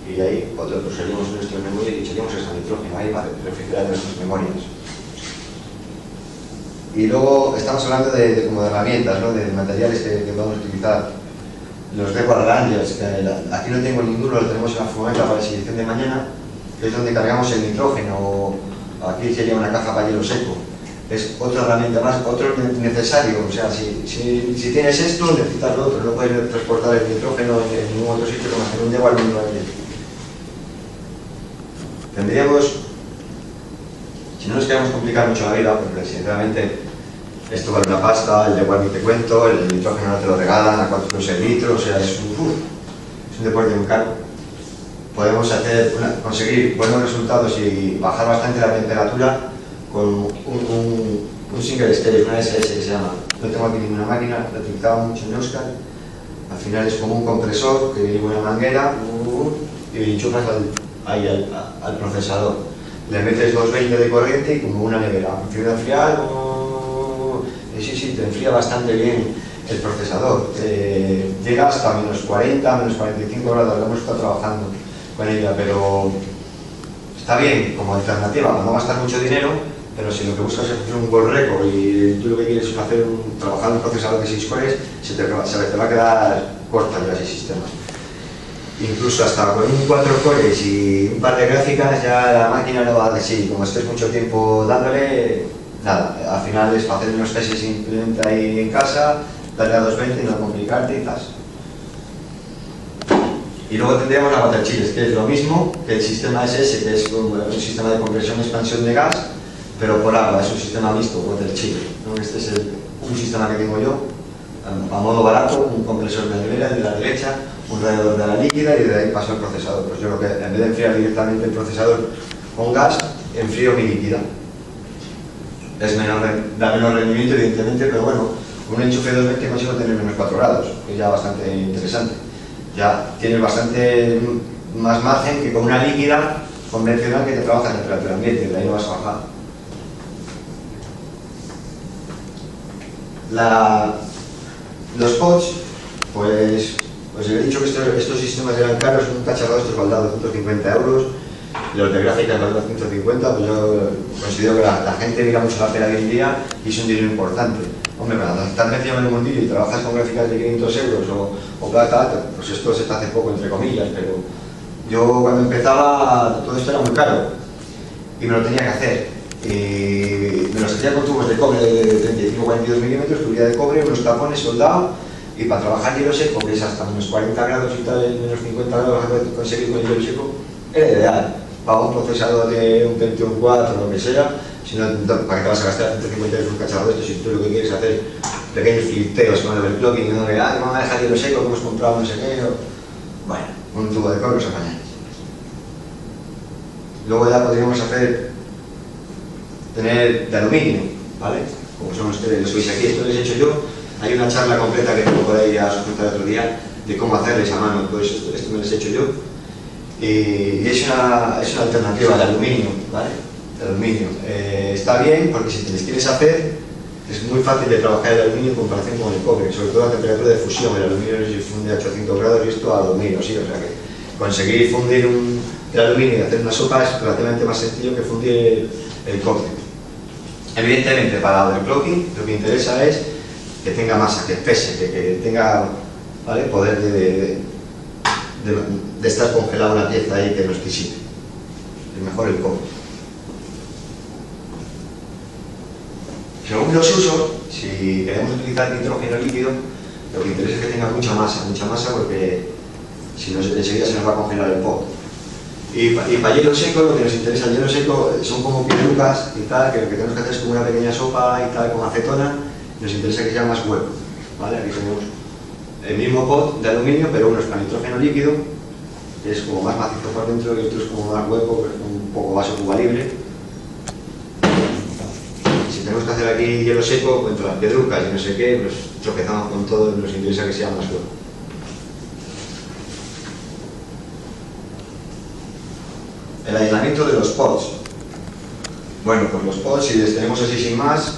y ahí seríamos nuestras memorias y echaríamos ese nitrógeno ahí para refrigerar nuestras memorias. Y luego estamos hablando como de herramientas, ¿no?, de materiales que podemos utilizar. Los Depot Rangers, que aquí no tengo ninguno, lo tenemos en la furgoneta para la exhibición de mañana, que es donde cargamos el nitrógeno. Aquí sería una caja para hielo seco. Es otra herramienta más, otro necesario. O sea, si tienes esto, necesitas lo otro. No puedes transportar el nitrógeno en ningún otro sitio que más en un Depot al mundo. Tendríamos, si no nos queremos complicar mucho la vida, porque sinceramente esto vale una pasta, el Depot ni te cuento, el nitrógeno no te lo regalan a 4 euros el litro, o sea, es un deporte muy caro. Podemos conseguir buenos resultados y bajar bastante la temperatura con un single stage, una SS que se llama. No tengo aquí ninguna máquina, lo utilizaba mucho en Euskal. Al final es como un compresor que viene con una manguera y enchufas al procesador. Le metes 220 de corriente y como una nevera. Empieza a enfriar, sí, te enfría bastante bien el procesador. Llega hasta menos 40, menos 45 grados, lo hemos estado trabajando con ella, pero está bien como alternativa, no gastar mucho dinero, pero si lo que buscas es hacer un world record y tú lo que quieres es trabajar en un procesador de 6 cores, se te va a quedar corta ya ese sistema. Incluso hasta con un 4 cores y un par de gráficas ya la máquina no va a decir, como estés mucho tiempo dándole, nada, al final es para hacer unos tests simplemente ahí en casa, darle a 220 y no complicarte y tal. Y luego tendríamos la water chillers, que es lo mismo que el sistema SS, que es un sistema de compresión y expansión de gas, pero por agua, es un sistema mixto, water chiller, ¿no? Este es un sistema que tengo yo, a modo barato, un compresor de nevera de la derecha, un radiador de la líquida y de ahí paso al procesador. Pues yo creo que en vez de enfriar directamente el procesador con gas, enfrío mi líquida. Es menor, da menos rendimiento, evidentemente, pero bueno, con un enchufe 220 consigo tener menos 4 grados, que es ya bastante interesante. Ya tienes bastante más margen que con una líquida convencional que te trabaja a temperatura ambiente, de ahí no vas a bajar. Los pods, pues os he dicho que estos sistemas eran caros, un cacharro de estos valdrá 250 euros, los de gráficas valdrán 150, pues yo considero que la gente mira mucho la pena hoy en día y es un dinero importante. Hombre, cuando estás metido en el mundillo y trabajas con gráficas de 500 euros o plata, pues esto se te hace poco, entre comillas, pero yo cuando empezaba todo esto era muy caro y me lo tenía que hacer. Y me los hacía con tubos de cobre de 35-42 milímetros, tubería de cobre, unos tapones soldados, y para trabajar hielo seco, que es hasta menos 40 grados y tal, menos 50 grados conseguir con hielo seco, era ideal. Para un procesador de un Pentium 4 o lo que sea, si no, ¿para qué te vas a gastar 150 euros un cacharro de esto si tú lo que quieres hacer pequeños flirteos con el overclocking y no que, ay, vamos a dejar hielo seco, que hemos comprado no sé qué, bueno, un tubo de cobre os apañáis. Luego ya podríamos tener de aluminio, ¿vale? Como son ustedes, los que veis aquí, esto les he hecho yo. Hay una charla completa que tengo por ahí a su cuenta el otro día de cómo hacerles a mano, pues esto me lo he hecho yo. Y es una alternativa de aluminio, ¿vale? De aluminio. Está bien porque si te les quieres hacer, es muy fácil de trabajar el aluminio en comparación con el cobre, sobre todo a temperatura de fusión. El aluminio se funde a 800 grados y esto a 2000, ¿sí? O sea que conseguir fundir el aluminio y hacer una sopa es relativamente más sencillo que fundir el cobre. Evidentemente, para overclocking lo que interesa es que tenga masa, que pese, que tenga, ¿vale? Poder de estar congelada una pieza ahí que no exquisite. Es mejor el cobre. Según los usos, si queremos utilizar nitrógeno líquido, lo que interesa es que tenga mucha masa porque si no enseguida se nos va a congelar el pot. Y para hielo seco, lo que nos interesa el hielo seco son como piedrucas y tal, que lo que tenemos que hacer es como una pequeña sopa y tal, con acetona, nos interesa que sea más hueco, ¿vale? Aquí tenemos el mismo pot de aluminio, pero uno es para nitrógeno líquido, que es como más macizo por dentro, y otro es como más hueco, que es un poco vaso cuba libre. Si tenemos que hacer aquí hielo seco, entre las piedrucas y no sé qué, pues tropezamos con todo y nos interesa que sea más hueco. El aislamiento de los pods. Bueno, pues los pods, si les tenemos así sin más,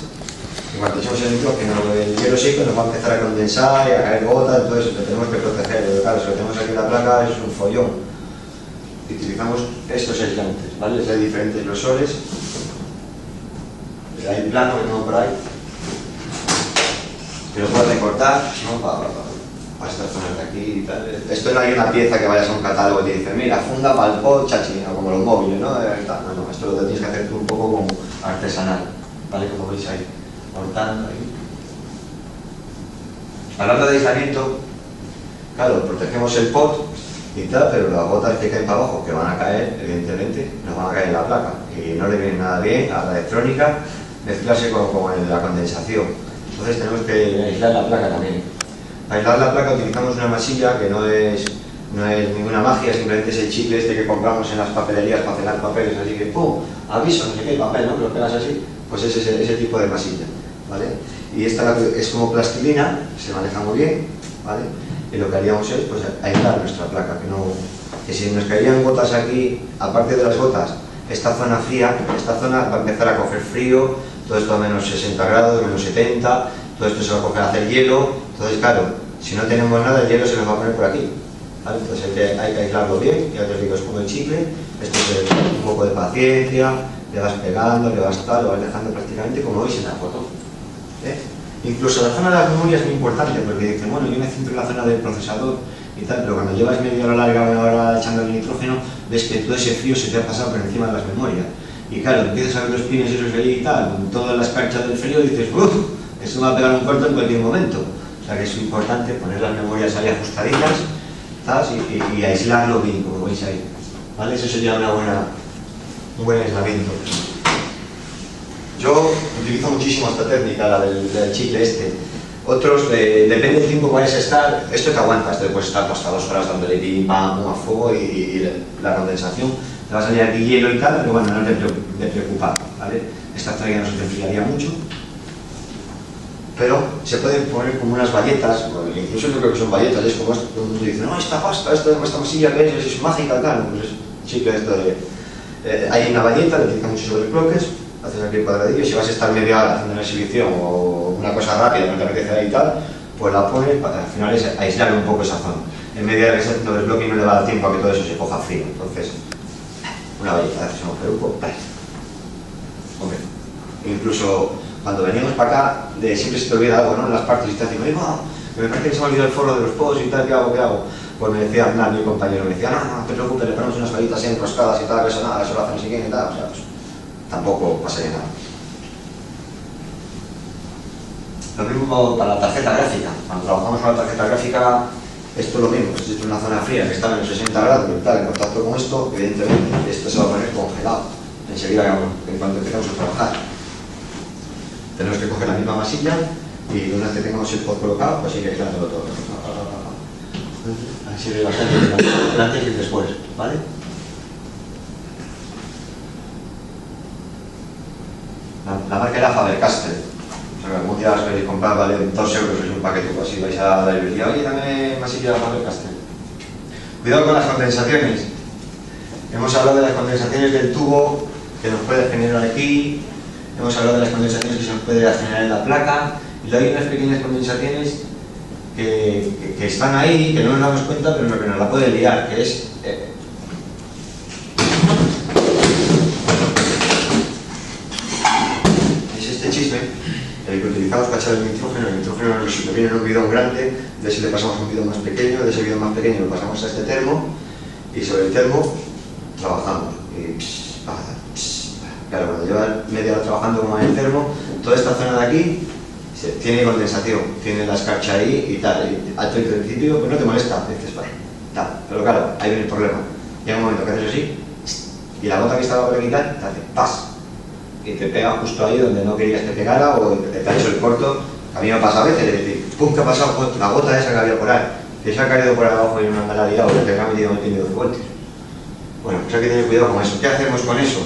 cuando echamos el nitrógeno, el hielo seco nos va a empezar a condensar y a caer gotas, entonces lo tenemos que proteger. Pero claro, si lo tenemos aquí en la placa es un follón. Y utilizamos estos aislantes, ¿vale? Hay diferentes grosores. Hay un plano que tengo por ahí, que lo puedes recortar, ¿no? Para estas zonas de aquí y tal. Esto no hay una pieza que vayas a un catálogo y te dice, mira, funda para el pod, chachi, o como los móviles, ¿no? No, esto lo tienes que hacer tú un poco como artesanal, ¿vale? Como veis ahí, cortando ahí. Hablando de aislamiento, claro, protegemos el pod y tal, pero las gotas que caen para abajo, que van a caer, evidentemente, nos van a caer en la placa y no le viene nada bien a la electrónica mezclarse con la condensación. Entonces tenemos que aislar la placa también. Para aislar la placa utilizamos una masilla que no es ninguna magia, simplemente es el chicle este que compramos en las papelerías para cenar papeles, así que ¡pum! Aviso, no sé qué, papel, ¿no? Que lo pegas así, pues es ese tipo de masilla, ¿vale? Y esta es como plastilina, se maneja muy bien, ¿vale? Y lo que haríamos es pues, aislar nuestra placa, que si nos caerían gotas aquí, aparte de las gotas, esta zona fría, esta zona va a empezar a coger frío, todo esto a menos 60 grados, menos 70, todo esto se va a coger a hacer hielo, entonces claro, si no tenemos nada, el hielo se nos va a poner por aquí, ¿vale? Entonces hay que aislarlo bien, ya te digo, es como el chicle, esto es un poco de paciencia, le vas pegando, le vas tal, lo vas dejando prácticamente como veis en la foto. Incluso la zona de las memorias es muy importante, porque dicen, bueno, yo me centro en la zona del procesador y tal, pero cuando llevas media hora larga, una hora echando el nitrógeno, ves que todo ese frío se te ha pasado por encima de las memorias. Y claro, empiezas a ver los pines esos ahí y tal, con todas las escarcha del frío y dices, uff, eso va a pegar un corto en cualquier momento. O sea que es importante poner las memorias ahí ajustaditas, ¿sabes? Y aislarlo bien, como veis ahí. ¿Vale? Eso sería un buen aislamiento. Yo utilizo muchísimo esta técnica, la del chicle este. Otros, depende del tiempo que vayas a estar, esto te aguanta, esto puedes estar hasta 2 horas dándole pim, pam, pum, a fuego y la condensación. Te va a salir aquí hielo y tal, pero bueno, no te preocupar, ¿vale? Esta todavía no se te enfriaría mucho. Pero se pueden poner como unas bayetas, incluso yo creo que son bayetas, es como esto, todo el mundo dice, no, esta pasta, esta masilla que es mágica, tal, pues es chicle esto de... hay una bayeta, le tiramos mucho sobre bloques, haces aquí el cuadradillo, si vas a estar media hora haciendo una exhibición o una cosa rápida, no te apetece ahí y tal, pues la pones, al final es aislar un poco esa zona. En media hora haciendo el bloque no le va a dar tiempo a que todo eso se coja frío, entonces, una bayeta, haces un agujeruco, hombre, incluso cuando veníamos para acá, siempre se te olvida algo, ¿no? En las partes y te hacen, no, que me parece que se me ha olvidado el foro de los posts y tal, ¿qué hago? ¿Qué hago? Pues me decía Hernán, mi compañero, me decía, no, te preocupes, le ponemos unas bayitas así enroscadas y tal, que eso nada, eso lo hacen así y tal, o sea, pues tampoco pasaría nada. Lo mismo para la tarjeta gráfica, cuando trabajamos con la tarjeta gráfica, esto es lo mismo, si es una zona fría que está en los 60 grados y tal, en contacto con esto, evidentemente, esto se va a poner congelado, enseguida, en cuanto empezamos a trabajar. Tenemos que coger la misma masilla y una vez que tengamos el pod colocado, pues ir aislándolo todo. Así ve bastante el antes y el después, ¿vale? La marca era Faber-Castell. O sea, algún día las queréis comprar, vale 2 euros, es un paquete, pues así vais a la librería. Oye, dame masilla de Faber-Castell. Cuidado con las condensaciones. Hemos hablado de las condensaciones del tubo que nos puede generar aquí. Hemos hablado de las condensaciones que se nos puede generar en la placa, y luego hay unas pequeñas condensaciones que están ahí, que no nos damos cuenta, pero que nos la puede liar, que es este chisme, el que utilizamos para echar el nitrógeno nos viene en un bidón grande, de ese le pasamos a un bidón más pequeño, de ese bidón más pequeño lo pasamos a este termo, y sobre el termo trabajamos, y claro, cuando llevas media hora trabajando como en el termo, toda esta zona de aquí tiene condensación, tiene la escarcha ahí y tal. Y al principio pues no te molesta, dices, vale, tal. Pero claro, ahí viene el problema. Llega un momento que haces así y la gota que estaba por aquí tal, te hace ¡pas! Y te pega justo ahí donde no querías que pegara o te ha hecho el corto. A mí me pasa a veces, es decir, ¡pum! ¿Qué ha pasado? Pues la gota esa que había por ahí, que se ha caído por abajo en una malaria o que ha metido 12 voltios. Bueno, pues hay que tener cuidado con eso. ¿Qué hacemos con eso?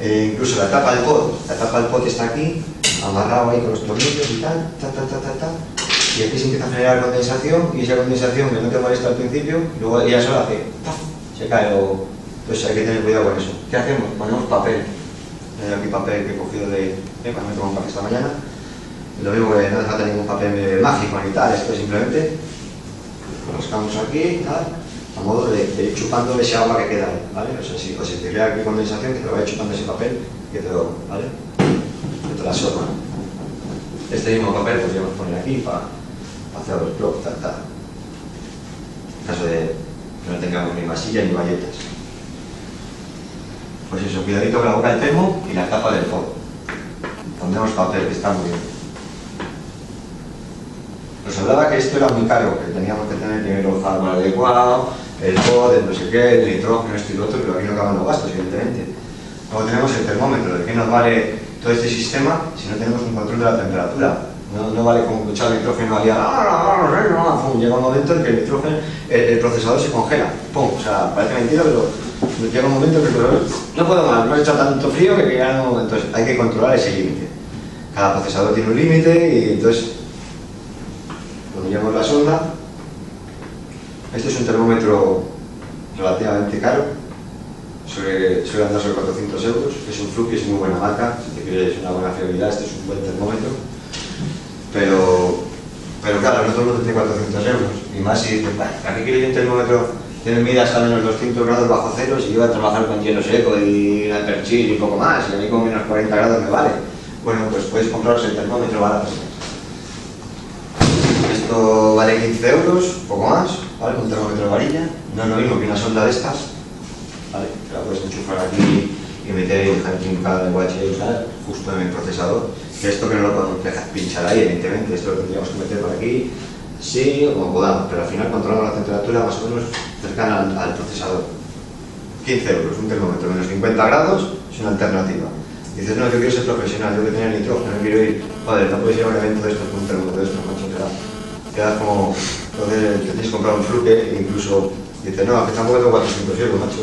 Incluso la tapa del pot está aquí, amarrado ahí con los tornillos y tal, y aquí se empieza a generar condensación, y esa condensación que no te molesta al principio, luego ya solo hace, ¡paf! Se cae o... Entonces hay que tener cuidado con eso. ¿Qué hacemos? Ponemos papel. Tengo aquí papel que he cogido cuando me tomo un café esta mañana. Lo mismo que no hace falta ningún papel mágico ni tal, esto simplemente lo rascamos aquí, tal, a modo de ir chupando ese agua que queda ahí, ¿vale? O sea, si te crea aquí condensación, que te lo vaya chupando ese papel, que te lo, ¿vale? Que te la absorba. Este mismo papel podríamos poner aquí para hacer los blogs, tal. En caso de que no tengamos ni masilla ni bayetas. Pues eso, cuidadito con la boca del termo y la tapa del pod. Pondremos papel, que está muy bien. Os hablaba que esto era muy caro, que teníamos que tener primero el hardware adecuado, el pod, el no sé qué, el nitrógeno, esto y lo otro, pero aquí no acaban los gastos, evidentemente. Luego tenemos el termómetro. ¿De qué nos vale todo este sistema si no tenemos un control de la temperatura? No vale como echar el nitrógeno ahí llega un momento en que el nitrógeno, el procesador se congela. ¡Pum! O sea, parece mentira, pero llega un momento que no puedo más, no he echado tanto frío que ya no... Entonces hay que controlar ese límite. Cada procesador tiene un límite y entonces ponemos la sonda. Este es un termómetro relativamente caro, suele andar sobre 400 euros, es un Fluke, es muy buena marca, si te quieres una buena fiabilidad, este es un buen termómetro, pero claro, no todo el mundo tiene 400 euros, y más si dices, ¿para qué quiero yo un termómetro que me mida hasta menos 200 grados bajo cero si yo voy a trabajar con hielo seco y una perchil y poco más, y a mí con menos 40 grados me vale? Bueno, pues puedes compraros el termómetro barato. Esto vale 15 euros, poco más, ¿vale? Un termómetro de varilla, no es lo mismo que una sonda de estas, ¿vale? Te la puedes enchufar aquí y meter en cada lenguaje y tal, justo en el procesador, que esto que no lo podemos dejar pinchar ahí, evidentemente, esto lo tendríamos que meter por aquí, sí, o como podamos, pero al final controlamos la temperatura más o menos cercana al procesador. 15 euros, un termómetro menos 50 grados, es una alternativa. Dices, no, yo quiero ser profesional, yo quiero tener nitrógeno, no quiero ir, joder, no puedes ir a un evento de estos con un termómetro de estos, queda como, entonces te tienes que comprar un fluke, incluso dices, no, que tampoco tengo 400 euros, macho,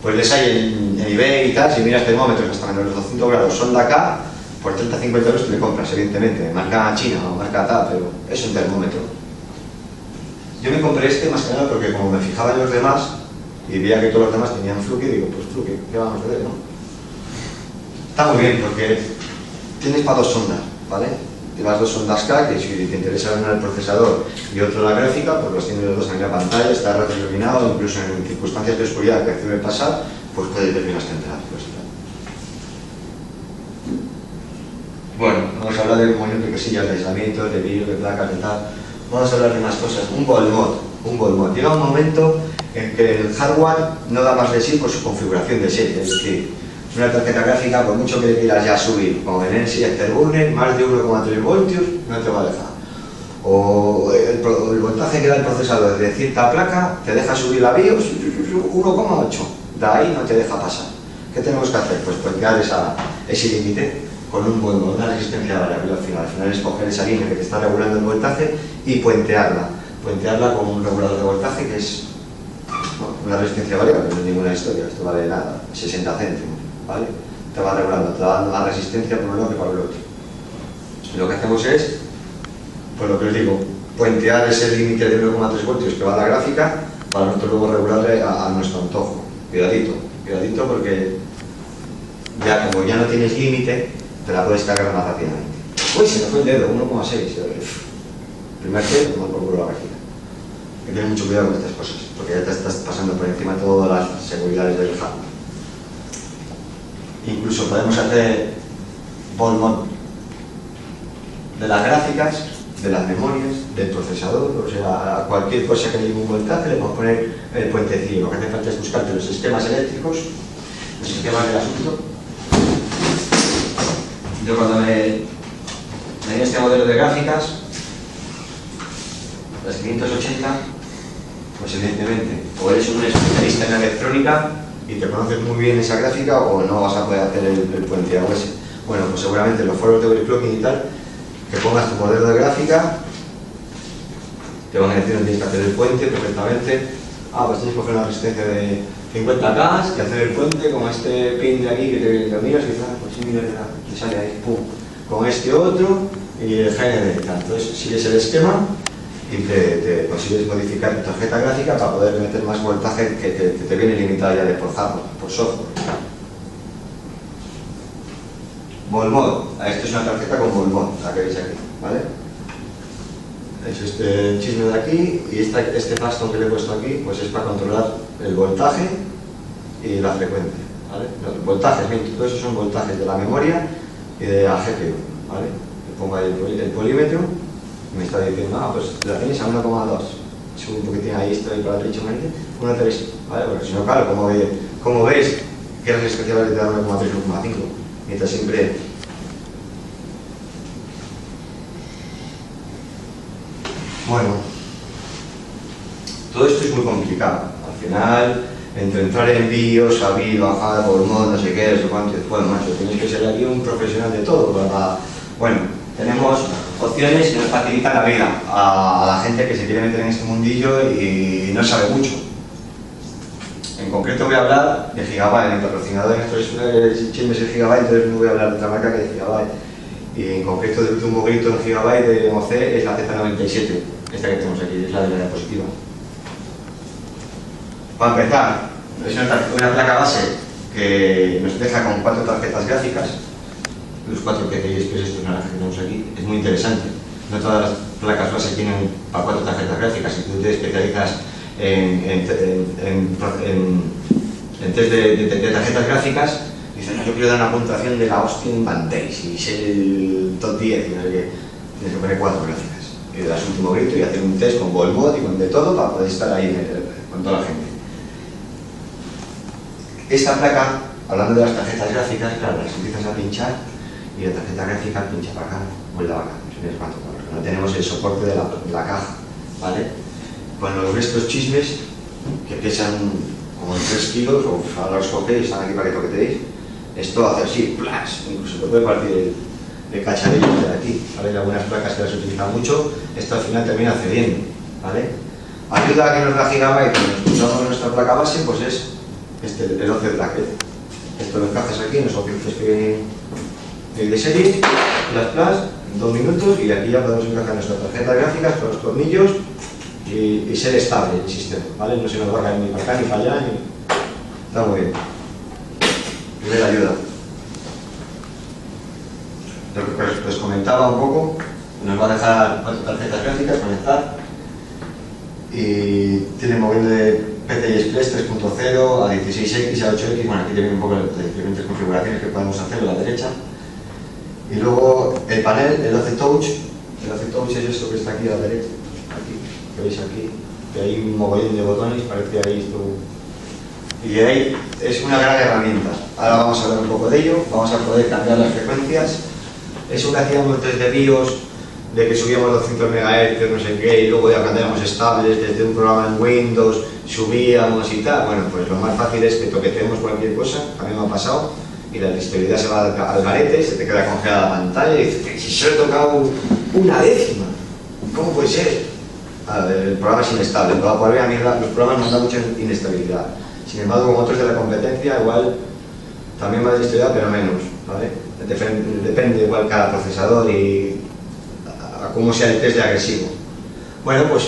pues les hay en eBay y tal, si miras termómetros hasta menos los 200 grados, son de acá, por 30-50 euros te le compras, evidentemente, marca china o marca tal, pero es un termómetro. Yo me compré este más que nada porque como me fijaba en los demás y veía que todos los demás tenían fluke, digo, pues fluke, ¿qué vamos a hacer, no? Está muy bien porque tienes para dos sondas, ¿vale? Llevas dos sondas K, que si te interesa una el procesador y otro la gráfica, pues los tienes los dos en la pantalla, está retroiluminado, incluso en circunstancias de oscuridad que accione pasar, pues puedes ver bien las temperaturas. Bueno, vamos a hablar de un montón de cosillas, de aislamiento, de vídeo, de placas, de tal. Vamos a hablar de más cosas. Un ball mod. Llega un momento en que el hardware no da más de sí por su configuración de serie, es decir, una tarjeta gráfica, por mucho que le quieras ya subir, como en el Afterburner, más de 1,3 voltios no te va a dejar. O el voltaje que da el procesador de cierta placa te deja subir la BIOS 1,8, de ahí no te deja pasar. ¿Qué tenemos que hacer? Pues plantear ese límite con un buen mod, una resistencia variable al final es coger esa línea que te está regulando el voltaje y puentearla con un regulador de voltaje que es una resistencia variable, no es ninguna historia, esto vale nada, 60 céntimos, ¿vale? Te va regulando, te va dando más resistencia por un lado que para el otro. Lo que hacemos es, pues lo que os digo, puentear ese límite de 1,3 voltios que va a la gráfica para nosotros luego regularle a nuestro antojo. Cuidadito porque ya como ya no tienes límite, te la puedes cargar más rápidamente. Uy, se me fue el dedo, 1,6. Primer que tomar por culo la gráfica. Hay que tener mucho cuidado con estas cosas, porque ya te estás pasando por encima de todas las seguridades del hardware. Incluso podemos hacer ball mod de las gráficas, de las memorias, del procesador, o sea, a cualquier cosa que le lleve un voltaje le podemos poner el puentecillo. Lo que hace falta es buscarte los sistemas eléctricos, los sistemas del asunto. Yo cuando me di este modelo de gráficas, las 580, pues evidentemente, o eres un especialista en la electrónica y te conoces muy bien esa gráfica o no vas a poder hacer el puenteado ese. Bueno, pues seguramente en los foros de overclocking y tal, que pongas tu modelo de gráfica, te van a decir dónde tienes que hacer el puente perfectamente. Pues tienes que coger una resistencia de 50K y hacer el puente con este pin de aquí que te miras y dices, pues sí, mira, te sale ahí, pum, con este otro y el GND. Entonces sigues el esquema y te consigues modificar tu tarjeta gráfica para poder meter más voltaje que te viene limitado ya de por hardware, por software. Ball mod, esto es una tarjeta con ball mod, la que veis aquí, ¿vale? He hecho este chisme de aquí y este pastón que le he puesto aquí pues es para controlar el voltaje y la frecuencia, ¿vale? Los voltajes, todo eso son voltajes de la memoria y de la GPU, ¿vale? Le pongo ahí el polímetro y me está diciendo, pues la tienes a 1,2, subo un poquitín ahí, estoy para la derecha, 1,3, ¿vale? Porque si no, claro, como veis que la resistencia vale de 1,3 o 1,5, mientras siempre. Bueno, todo esto es muy complicado. Al final, entre entrar en BIOS, abrir, bajar, por mod, no sé qué, no sé cuánto, bueno, macho, tienes que ser aquí un profesional de todo. Bueno, tenemos opciones que nos facilitan la vida a la gente que se quiere meter en este mundillo y no sabe mucho. En concreto voy a hablar de Gigabyte, mi patrocinador en estos chismes de Gigabyte, entonces no voy a hablar de otra marca que de Gigabyte. Y en concreto del último grito en Gigabyte de MOC es la Z97, esta que tenemos aquí, es la de la diapositiva. Para empezar, es una placa base que nos deja con 4 tarjetas gráficas, los 4 PCI Express, esto es una que tenemos aquí, es muy interesante. No todas las placas base tienen para 4 tarjetas gráficas, si tú te especializas en test de tarjetas gráficas, dices, no, yo quiero dar una puntuación de la hostia en Vantage y ser el top 10, y no sé qué, tienes que poner 4 gráficas. Y le das un último grito y hacer un test con ball mod y con de todo para poder estar ahí con toda la gente. Esta placa, hablando de las tarjetas gráficas, claro, las empiezas a pinchar y la tarjeta gráfica pincha para acá, vuelve para acá, no tenemos el soporte de la caja, ¿vale? Cuando estos chismes que pesan como 3 kilos, o ahora os cogéis, están aquí para que toquetéis, esto hace así, ¡plas! Incluso te puede partir de cacharrillos de aquí, ¿vale? Hay algunas placas que las utilizan mucho, esto al final termina cediendo, ¿vale? Ayuda a que nos da gigabyte cuando usamos nuestra placa base, pues es el 11 bracket. Esto lo encajas aquí en los objetos que vienen de serie, las plus, en 2 minutos, y aquí ya podemos encajar nuestra tarjeta gráfica con los tornillos y ser estable el sistema, ¿vale? No se nos va a caer ni para acá ni para allá, está muy bien. Primera ayuda. Lo que os comentaba un poco, nos va a dejar 4 tarjetas gráficas conectar y tiene móvil de PCI Express 3.0 a 16X, a 8X, bueno, aquí tienen un poco de diferentes configuraciones que podemos hacer a la derecha. Y luego el panel, el OC Touch es esto que está aquí a la derecha, aquí, que veis aquí, que hay un mogollón de botones, parece ahí esto. Y ahí es una gran herramienta. Ahora vamos a hablar un poco de ello, vamos a poder cambiar las frecuencias. Eso que hacíamos desde BIOS, de que subíamos 200 MHz, no sé qué, y luego ya cuando éramos estables desde un programa en Windows, subíamos y tal. Bueno, pues lo más fácil es que toquetemos cualquier cosa, a mí me ha pasado, y la estabilidad se va al garete, se te queda congelada la pantalla y dices, si solo he tocado una décima, ¿cómo puede ser? El programa es inestable, por a mí los programas nos dan mucha inestabilidad. Sin embargo, con otros de la competencia, igual también más inestabilidad, pero menos, ¿vale? Depende igual cada procesador y a cómo sea el test de agresivo. Bueno, pues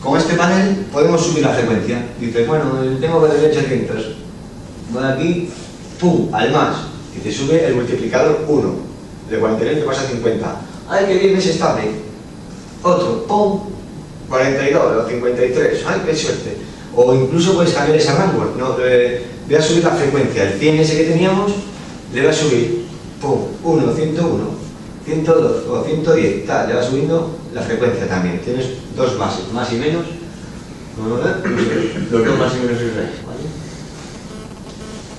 con este panel podemos subir la frecuencia. Dices, bueno, tengo que darle 800. Voy aquí, pum, al más, y te sube el multiplicador 1. De 49 te pasa a 50. ¡Ay, que bien, es estable! Otro, pum, 42 o 53. ¡Ay, qué suerte! O incluso puedes cambiar ese rango. No, voy a subir la frecuencia. El 100 ese que teníamos, le voy a subir, pum, 1, 101. 102 o 110, tal, le va subiendo la frecuencia también. Tienes 2 bases, más y menos. Los 2 más y menos es rey, ¿vale?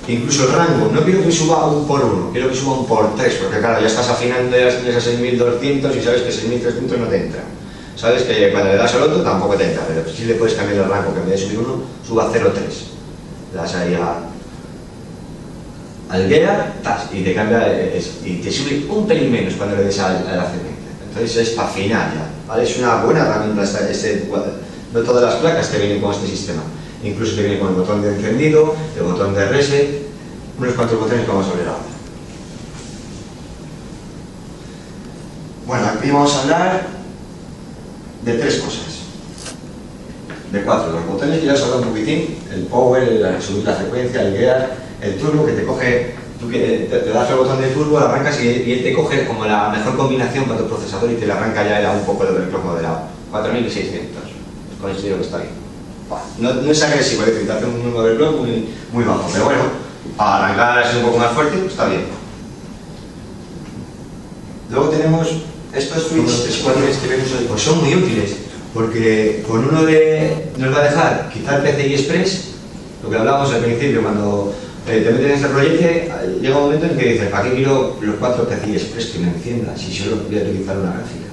Incluso el rango, no quiero que suba un por 1, quiero que suba un por 3, porque claro, ya estás afinando y ya tienes a 6200 y sabes que 6300 no te entra. Sabes que cuando le das al otro tampoco te entra, pero sí le puedes cambiar el rango, que en vez de subir 1, suba 0,3. Le das ahí al gear, y te cambia y te sube un pelín menos cuando le des a la frecuencia. Entonces es para afinar ya, ¿vale? Es una buena herramienta no todas las placas te vienen con este sistema. Incluso te viene con el botón de encendido, el botón de reset, unos cuantos botones que vamos a ver ahora. Bueno, aquí vamos a hablar de 3 cosas. De 4, los botones que ya os he hablado un poquitín, el power, el subir la frecuencia, el gear, el turbo que te coge, tú que te das el botón de turbo, lo arrancas y él te coge como la mejor combinación para tu procesador y te le arranca ya un poco el overclock moderado. 4600, considero que está bien. No es agresivo, es decir, te hace un overclock muy bajo, pero bueno, para arrancar así un poco más fuerte, pues está bien. Luego tenemos estos switches que vemos hoy, pues son muy útiles, porque con uno nos va a dejar quitar PCI Express, lo que hablábamos al principio, cuando te metes en este proyecto, llega un momento en que dices, ¿para qué quiero los 4 PCI Express que me enciendan si solo voy a utilizar una gráfica?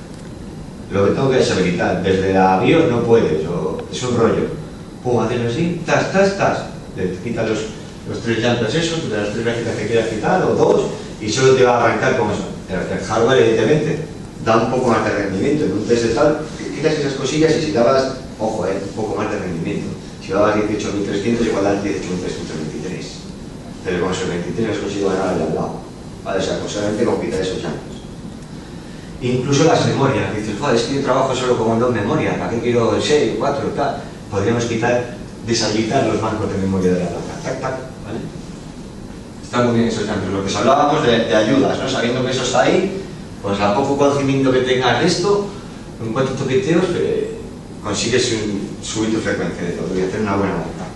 Lo que tengo que deshabilitar, desde la BIOS no puedes, es un rollo. Pum, hacerlo así, le quitas los 3 llantas esos, de las 3 gráficas que quieras quitar, o 2, y solo te va a arrancar con eso. El hardware, evidentemente, da un poco más de rendimiento. En un test de tal, quitas esas cosillas y si dabas, ojo, un poco más de rendimiento. Si dabas 18.300, igual das 18.323. Pero con esos 23 has conseguido ganar al lado. Vale, o sea, solamente con quitar esos llantos. Incluso las memorias. Dices, joder, es que yo trabajo solo con 2 memorias, ¿para qué quiero 6, 4, tal? Podríamos deshabilitar los bancos de memoria de la placa. ¿Vale? Están muy bien esos llantos. Lo que os hablábamos de ayudas, ¿no? Sabiendo que eso está ahí, pues a poco conocimiento que tengas de esto, en cuanto toqueteos, consigues subir tu frecuencia de todo y hacer una buena marca.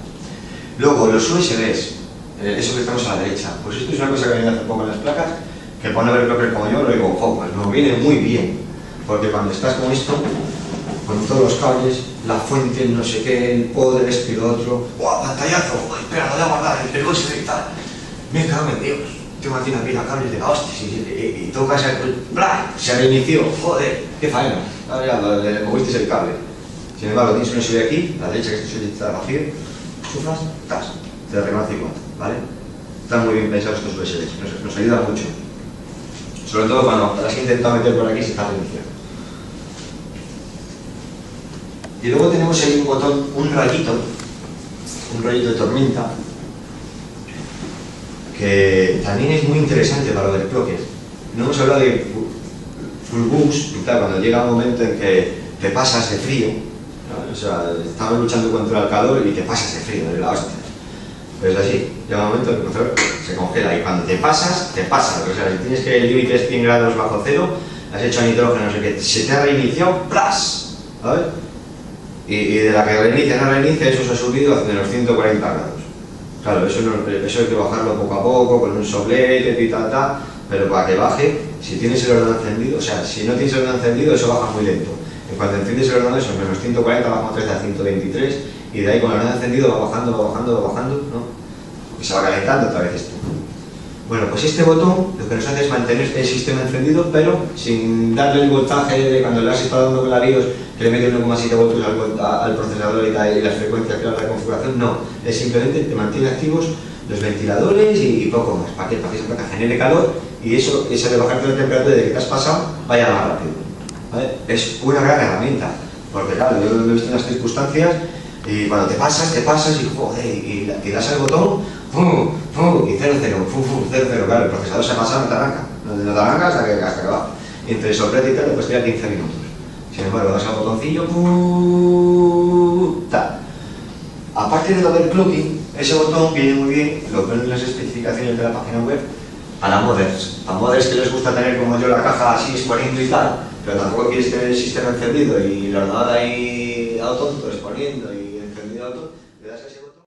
Luego, los USBs, eso que estamos a la derecha, pues esto es una cosa que viene hace poco en las placas, que pone overclocker como yo, lo digo, pues nos viene muy bien, porque cuando estás con esto, con todos los cables, la fuente, no sé qué, el poder, esto y lo otro, ¡guau, pantallazo! Espera, lo voy a guardar, el USB y tal. Me cago en Dios, tengo aquí una pila de cables de la hostia, y tocas el ¡bla! Se reinició, joder, qué faena. Ahora ya, le moviste el cable. Sin embargo, tienes un USB aquí, a la derecha, que este USB está vacío, chufas, te reconoce igual, ¿vale? Están muy bien pensados estos USBs, nos ayudan mucho. Sobre todo cuando has intentado meter por aquí se está reiniciando. Y luego tenemos ahí un botón, un rayito de tormenta, que también es muy interesante para overclockers. No hemos hablado de full boost y tal, cuando llega un momento en que te pasas de frío, ¿no? O sea, estamos luchando contra el calor y te pasas de frío, de la hostia. Pero es así, llega un momento en que el procesador se congela y cuando te pasas, te pasas. O sea, si tienes que el límite es 100 grados bajo cero, has hecho nitrógeno, no sé qué, se te ha reiniciado, ¡plas! ¿Sabes? Y de la que reinicia, eso se ha subido a los 140 grados. Claro, eso hay que bajarlo poco a poco, con un soplete y tal, pero para que baje, si tienes el ordenador encendido, o sea, si no tienes el ordenador encendido, eso baja muy lento. Y cuando enciendes el ordenador, eso menos 140, baja 13 a 123, y de ahí con el ordenador encendido va bajando, ¿no? Y se va calentando otra vez esto. Bueno, pues este botón lo que nos hace es mantener el sistema encendido, pero sin darle el voltaje de cuando le has estado dando con la BIOS, que le mete 1,7 voltios al procesador y las frecuencias que le da la configuración, no. Es simplemente te mantiene activos los ventiladores y poco más. ¿Para qué? Para que genere calor y eso de bajarte la temperatura de que te has pasado vaya más rápido. ¿Vale? Es una gran herramienta, porque claro, yo lo he visto en las circunstancias y cuando te pasas y joder, y das al botón, y 0-0, 0-0, claro, el procesador se ha pasado, no te arranca hasta que va. Y entre el soplete y tal, pues queda 15 minutos. Sin embargo, das al botoncillo, tal. Aparte del overclocking, ese botón viene muy bien, lo ponen en las especificaciones de la página web, para modders. A modders que les gusta tener como yo la caja así exponiendo y tal, pero tampoco quieres tener el sistema encendido y el ordenador ahí a lo tonto, exponiendo y encendido a lo tonto, le das a ese botón.